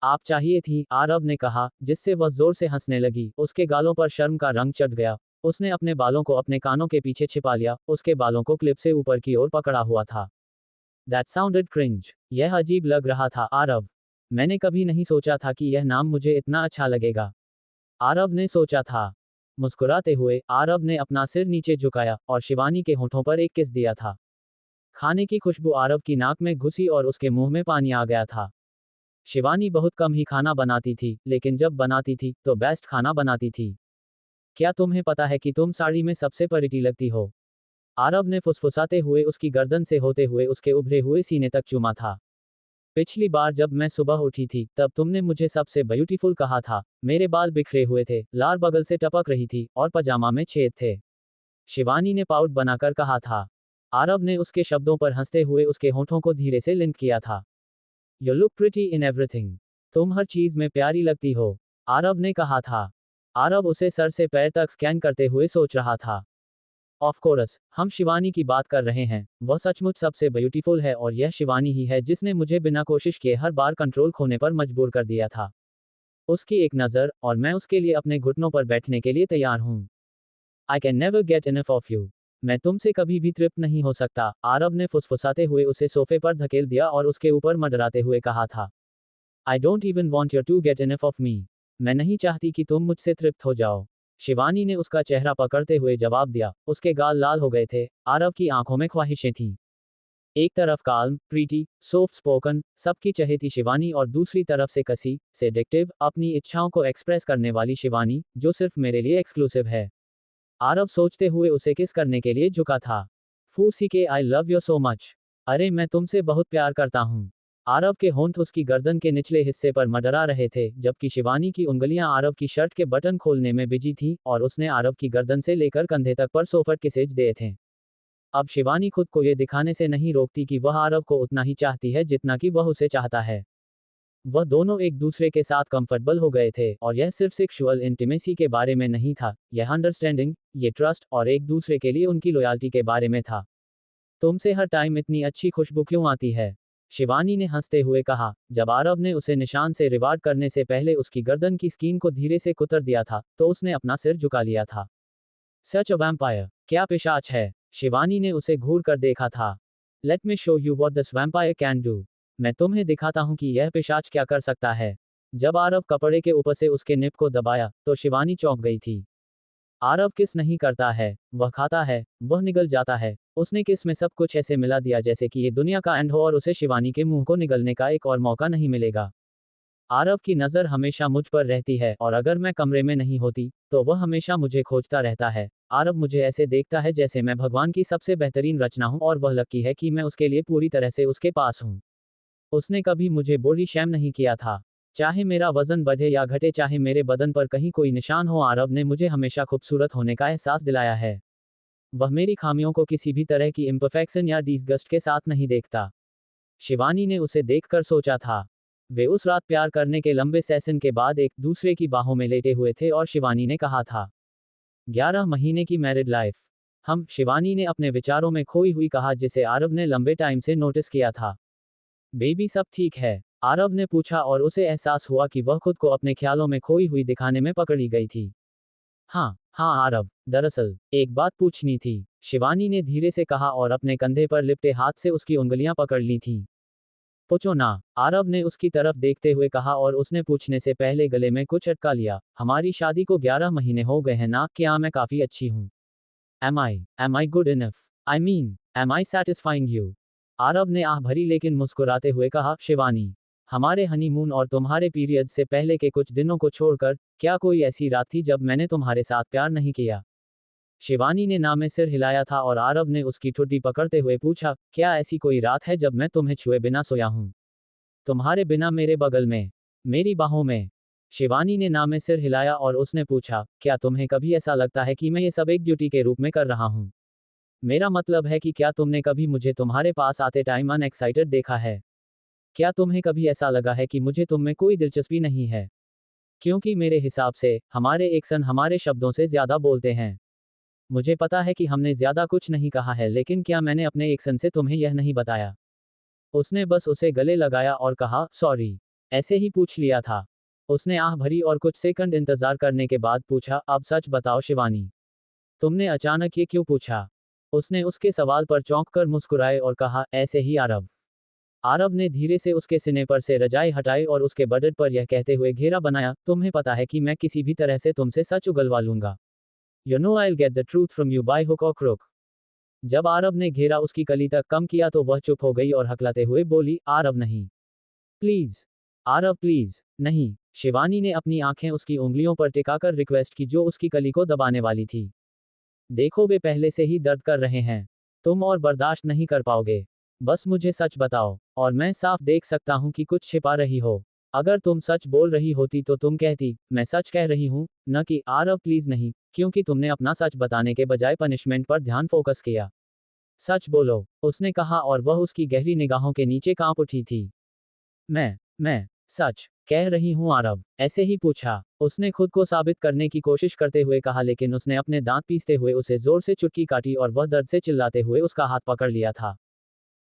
A: आप चाहिए थी, आरव ने कहा, जिससे वह जोर से हंसने लगी। उसके गालों पर शर्म का रंग चढ़ गया। उसने अपने बालों को अपने कानों के पीछे छिपा लिया, उसके बालों को क्लिप से ऊपर की ओर पकड़ा हुआ था। That sounded cringe. यह अजीब लग रहा था आरव। मैंने कभी नहीं सोचा था कि यह नाम मुझे इतना अच्छा लगेगा। आरव ने सोचा था। मुस्कुराते हुए आरव ने अपना सिर नीचे झुकाया और शिवानी के होठों पर एक किस दिया था। खाने की खुशबू आरव की नाक में घुसी और उसके मुंह में पानी आ गया था। शिवानी बहुत कम ही खाना बनाती थी, लेकिन जब बनाती थी तो बेस्ट खाना बनाती थी। क्या तुम्हें पता है कि तुम साड़ी में सबसे प्रिटी लगती हो? आरव ने फुसफुसाते हुए उसकी गर्दन से होते हुए उसके उभरे हुए सीने तक चूमा था। पिछली बार जब मैं सुबह उठी थी तब तुमने मुझे सबसे ब्यूटीफुल कहा था। मेरे बाल बिखरे हुए थे, लार बगल से टपक रही थी और पजामा में छेद थे। शिवानी ने पाउट बनाकर कहा था। आरव ने उसके शब्दों पर हंसते हुए उसके होठों को धीरे से लिंक किया था। You look pretty in everything. तुम हर चीज में प्यारी लगती हो, आरव ने कहा था। आरव उसे सर से पैर तक स्कैन करते हुए सोच रहा था। ऑफ कोर्स, हम शिवानी की बात कर रहे हैं। वह सचमुच सबसे ब्यूटीफुल है और यह शिवानी ही है जिसने मुझे बिना कोशिश किए हर बार कंट्रोल खोने पर मजबूर कर दिया था। उसकी एक नज़र और मैं उसके लिए अपने घुटनों पर बैठने के लिए तैयार हूँ। I can never get enough of you. मैं तुमसे कभी भी तृप्त नहीं हो सकता, आरव ने फुसफुसाते हुए उसे सोफे पर धकेल दिया और उसके ऊपर मडराते हुए कहा था। I don't even want you to get enough of me. मैं नहीं चाहती कि तुम मुझसे तृप्त हो जाओ। शिवानी ने उसका चेहरा पकड़ते हुए जवाब दिया। उसके गाल लाल हो गए थे। आरव की आंखों में ख्वाहिशें थीं। एक तरफ काल्म, प्रीटी, सॉफ्ट स्पोकन, सबकी चहेती शिवानी और दूसरी तरफ से कसी, सेडिक्टिव, अपनी इच्छाओं को एक्सप्रेस करने वाली शिवानी, जो सिर्फ मेरे लिए एक्सक्लूसिव है। आरव सोचते हुए उसे किस करने के लिए झुका था। फूसी के आई लव यू सो मच। अरे मैं तुमसे बहुत प्यार करता हूँ। आरव के होंठ उसकी गर्दन के निचले हिस्से पर मडरा रहे थे, जबकि शिवानी की उंगलियां आरव की शर्ट के बटन खोलने में बिजी थीं और उसने आरव की गर्दन से लेकर कंधे तक पर सोफट किसेज दिए थे। अब शिवानी खुद को ये दिखाने से नहीं रोकती कि वह आरव को उतना ही चाहती है जितना कि वह उसे चाहता है। वह दोनों एक दूसरे के साथ कंफर्टेबल हो गए थे और यह सिर्फ सेक्सुअल इंटीमेसी के बारे में नहीं था, यह अंडरस्टैंडिंग, ये ट्रस्ट और एक दूसरे के लिए उनकी लॉयल्टी के बारे में था। तुमसे हर टाइम इतनी अच्छी खुशबू क्यों आती है? शिवानी ने हंसते हुए कहा, जब आरव ने उसे निशान से रिवार्ड करने से पहले उसकी गर्दन की स्किन को धीरे से कुतर दिया था, तो उसने अपना सिर झुका लिया था। सच अ वैम्पायर, क्या पिशाच है? शिवानी ने उसे घूर कर देखा था। Late me show you what this vampire can do. मैं तुम्हें दिखाता हूं कि यह पिशाच क्या कर सकता है। जब आरव कपड़े के ऊपर से उसके निप को दबाया, तो शिवानी चौंक गई थी। आरव किस नहीं करता है, वह खाता है, वह निगल जाता है। उसने किस में सब कुछ ऐसे मिला दिया जैसे कि ये दुनिया का एंड हो और उसे शिवानी के मुंह को निगलने का एक और मौका नहीं मिलेगा। आरव की नज़र हमेशा मुझ पर रहती है और अगर मैं कमरे में नहीं होती, तो वह हमेशा मुझे खोजता रहता है। आरव मुझे ऐसे देखता है जैसे मैं भगवान की सबसे बेहतरीन रचना हूं और वह लकी है कि मैं उसके लिए पूरी तरह से उसके पास हूं। उसने कभी मुझे बॉडी शेम नहीं किया था। चाहे मेरा वजन बढ़े या घटे, चाहे मेरे बदन पर कहीं कोई निशान हो, आरव ने मुझे हमेशा खूबसूरत होने का एहसास दिलाया है। वह मेरी खामियों को किसी भी तरह की इम्परफेक्शन या डिसगस्ट के साथ नहीं देखता। शिवानी ने उसे देखकर सोचा था। वे उस रात प्यार करने के लंबे सेशन के बाद एक दूसरे की बाहों में लेटे हुए थे और शिवानी ने कहा था, 11 महीने की मैरिड लाइफ। शिवानी ने अपने विचारों में खोई हुई कहा, जिसे आरव ने लंबे टाइम से नोटिस किया था। बेबी सब ठीक है? आरव ने पूछा और उसे एहसास हुआ कि वह खुद को अपने ख्यालों में खोई हुई दिखाने में पकड़ी गई थी। हाँ हाँ आरव, दरअसल एक बात पूछनी थी, शिवानी ने धीरे से कहा और अपने कंधे पर लिपटे हाथ से उसकी उंगलियां पकड़ ली थीं। पूछो ना, आरव ने उसकी तरफ देखते हुए कहा और उसने पूछने से पहले गले में कुछ अटका लिया। हमारी शादी को 11 महीने हो गए हैं ना, क्या मैं काफी अच्छी हूँ? Am I good enough? I mean, am I satisfying you? Aarav ने आह भरी लेकिन मुस्कुराते हुए कहा, शिवानी, हमारे हनीमून और तुम्हारे पीरियड से पहले के कुछ दिनों को छोड़कर, क्या कोई ऐसी रात थी जब मैंने तुम्हारे साथ प्यार नहीं किया? शिवानी ने ना में सिर हिलाया था और आरव ने उसकी ठुड्डी पकड़ते हुए पूछा, क्या ऐसी कोई रात है जब मैं तुम्हें छुए बिना सोया हूं? तुम्हारे बिना, मेरे बगल में, मेरी बाहों में? शिवानी ने ना में सिर हिलाया और उसने पूछा, क्या तुम्हें कभी ऐसा लगता है कि मैं ये सब एक ड्यूटी के रूप में कर रहा हूं? मेरा मतलब है कि क्या तुमने कभी मुझे तुम्हारे पास आते टाइम अनएक्साइटेड देखा है? क्या तुम्हें कभी ऐसा लगा है कि मुझे तुम में कोई दिलचस्पी नहीं है? क्योंकि मेरे हिसाब से, हमारे एक्शन हमारे शब्दों से ज्यादा बोलते हैं। मुझे पता है कि हमने ज्यादा कुछ नहीं कहा है, लेकिन क्या मैंने अपने एक्शन से तुम्हें यह नहीं बताया? उसने बस उसे गले लगाया और कहा, सॉरी, ऐसे ही पूछ लिया था। उसने आह भरी और कुछ सेकंड इंतजार करने के बाद पूछा, अब सच बताओ शिवानी, तुमने अचानक ये क्यों पूछा? उसने उसके सवाल पर चौंक कर मुस्कुराए और कहा, ऐसे ही आरव। आरव ने धीरे से उसके सिने पर से रजाई हटाई और उसके बदन पर यह कहते हुए घेरा बनाया, तुम्हें पता है कि मैं किसी भी तरह से तुमसे सच उगलवा लूंगा। You know I'll get the truth from you by hook or crook. जब आरव ने घेरा उसकी कली तक कम किया तो वह चुप हो गई और हकलाते हुए बोली, आरव नहीं। प्लीज। आरव प्लीज, नहीं। शिवानी ने अपनी आंखें उसकी उंगलियों पर टिकाकर रिक्वेस्ट की जो उसकी कली को दबाने वाली थी। देखो, वे पहले से ही दर्द कर रहे हैं। तुम और बर्दाश्त नहीं कर पाओगे। बस मुझे सच बताओ, और मैं साफ देख सकता हूं कि कुछ छिपा रही हो। अगर तुम सच बोल रही होती तो तुम कहती, मैं सच कह रही हूं, न कि आरव प्लीज नहीं, क्योंकि तुमने अपना सच बताने के बजाय पनिशमेंट पर ध्यान फोकस किया। सच बोलो, उसने कहा और वह उसकी गहरी निगाहों के नीचे कांप उठी थी। मैं सच कह रही हूं आरव, ऐसे ही पूछा। उसने खुद को साबित करने की कोशिश करते हुए कहा, लेकिन उसने अपने दांत पीसते हुए उसे जोर से चुटकी काटी और वह दर्द से चिल्लाते हुए उसका हाथ पकड़ लिया था।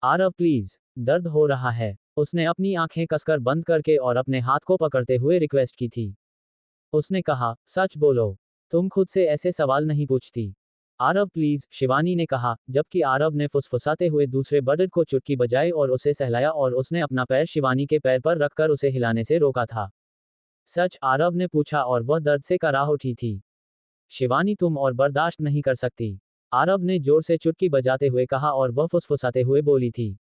A: आरव प्लीज, दर्द हो रहा है। उसने अपनी आंखें कसकर बंद करके और अपने हाथ को पकड़ते हुए रिक्वेस्ट की थी। उसने कहा, सच बोलो, तुम खुद से ऐसे सवाल नहीं पूछती। आरव प्लीज, शिवानी ने कहा, जबकि आरव ने फुसफुसाते हुए दूसरे बर्ड को चुटकी बजाई और उसे सहलाया और उसने अपना पैर शिवानी के पैर पर रखकर उसे हिलाने से रोका था। सच, आरव ने पूछा और वह दर्द से कराह उठी थी। शिवानी, तुम और बर्दाश्त नहीं कर सकती। आरव ने जोर से चुटकी बजाते हुए कहा और वह फुसफुसाते हुए बोली थी।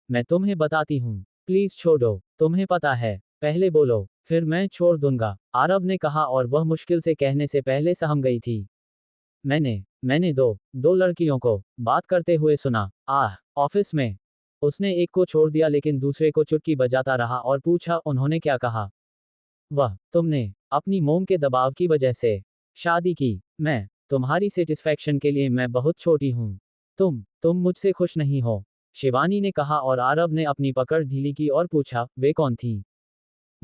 A: मैं तुम्हें बताती हूँ, प्लीज छोड़ो, तुम्हें पता है, पहले बोलो, फिर मैं छोड़ दूंगा, आरव ने कहा और वह मुश्किल से कहने से पहले सहम गई थी। मैंने दो लड़कियों को बात करते हुए सुना। ऑफिस में। उसने एक को छोड़ दिया लेकिन दूसरे को चुटकी बजाता रहा और पूछा, उन्होंने क्या कहा? तुमने अपनी मोम के दबाव की वजह से शादी की। तुम्हारी सेटिस्फैक्शन के लिए मैं बहुत छोटी हूँ। तुम मुझसे खुश नहीं हो, शिवानी ने कहा और आरव ने अपनी पकड़ ढीली की और पूछा, वे कौन थी?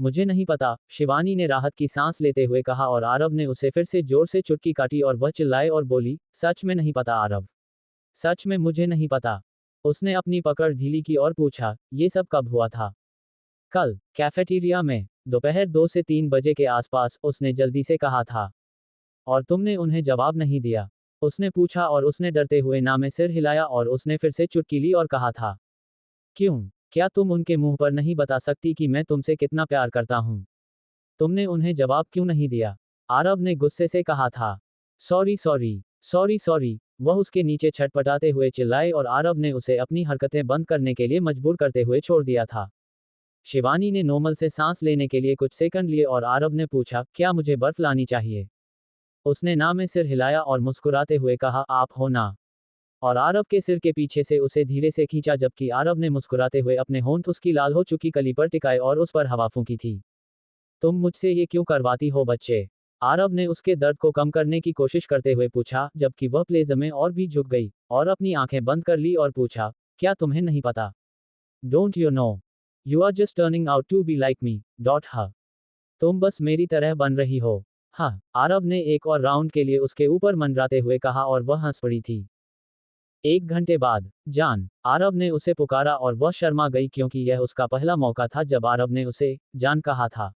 A: मुझे नहीं पता, शिवानी ने राहत की सांस लेते हुए कहा और आरव ने उसे फिर से जोर से चुटकी काटी और वह चिल्लाए और बोली, सच में नहीं पता आरव। सच में मुझे नहीं पता। उसने अपनी पकड़ ढीली की और पूछा, ये सब कब हुआ था? कल, कैफेटेरिया में, दोपहर 2 से 3 बजे के आसपास, उसने जल्दी से कहा था। और तुमने उन्हें जवाब नहीं दिया? उसने पूछा और उसने डरते हुए ना में सिर हिलाया और उसने फिर से चुटकी ली और कहा था। क्यों? क्या तुम उनके मुंह पर नहीं बता सकती कि मैं तुमसे कितना प्यार करता हूं? तुमने उन्हें जवाब क्यों नहीं दिया? आरव ने गुस्से से कहा था। सॉरी सॉरी, सॉरी सॉरी, वह उसके नीचे छटपटाते हुए चिल्लाए और आरव ने उसे अपनी हरकतें बंद करने के लिए मजबूर करते हुए छोड़ दिया था। शिवानी ने नोमल से सांस लेने के लिए कुछ सेकंड लिए और आरव ने पूछा, क्या मुझे बर्फ लानी चाहिए? उसने ना में सिर हिलाया और मुस्कुराते हुए कहा, आप हो ना। और आरव के सिर के पीछे से उसे धीरे से खींचा जबकि आरव ने मुस्कुराते हुए अपने होंठ उसकी लाल हो चुकी कली पर टिकाए और उस पर हवा फूंकी थी। तुम मुझसे ये क्यों करवाती हो बच्चे? आरव ने उसके दर्द को कम करने की कोशिश करते हुए पूछा, जबकि वह प्लेज़ में और भी झुक गई और अपनी आंखें बंद कर ली और पूछा, क्या तुम्हें नहीं पता? Don't you know? You are just turning out to be like me, डॉट ह। तुम बस मेरी तरह बन रही हो। हाँ, आरव ने एक और राउंड के लिए उसके ऊपर मंडराते हुए कहा और वह हंस पड़ी थी। 1 घंटे बाद, जान, आरव ने उसे पुकारा और वह शर्मा गई क्योंकि यह उसका पहला मौका था जब आरव ने उसे जान कहा था।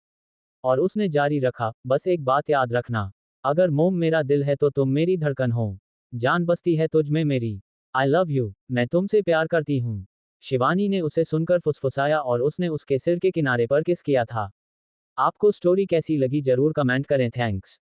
A: और उसने जारी रखा, बस एक बात याद रखना, अगर मोम मेरा दिल है तो तुम मेरी धड़कन हो। जान बसती है तुझ में मेरी। आई लव यू, मैं तुमसे प्यार करती हूँ। शिवानी ने उसे सुनकर फुसफुसाया और उसने उसके सिर के किनारे पर किस किया था। आपको स्टोरी कैसी लगी जरूर कमेंट करें। थैंक्स।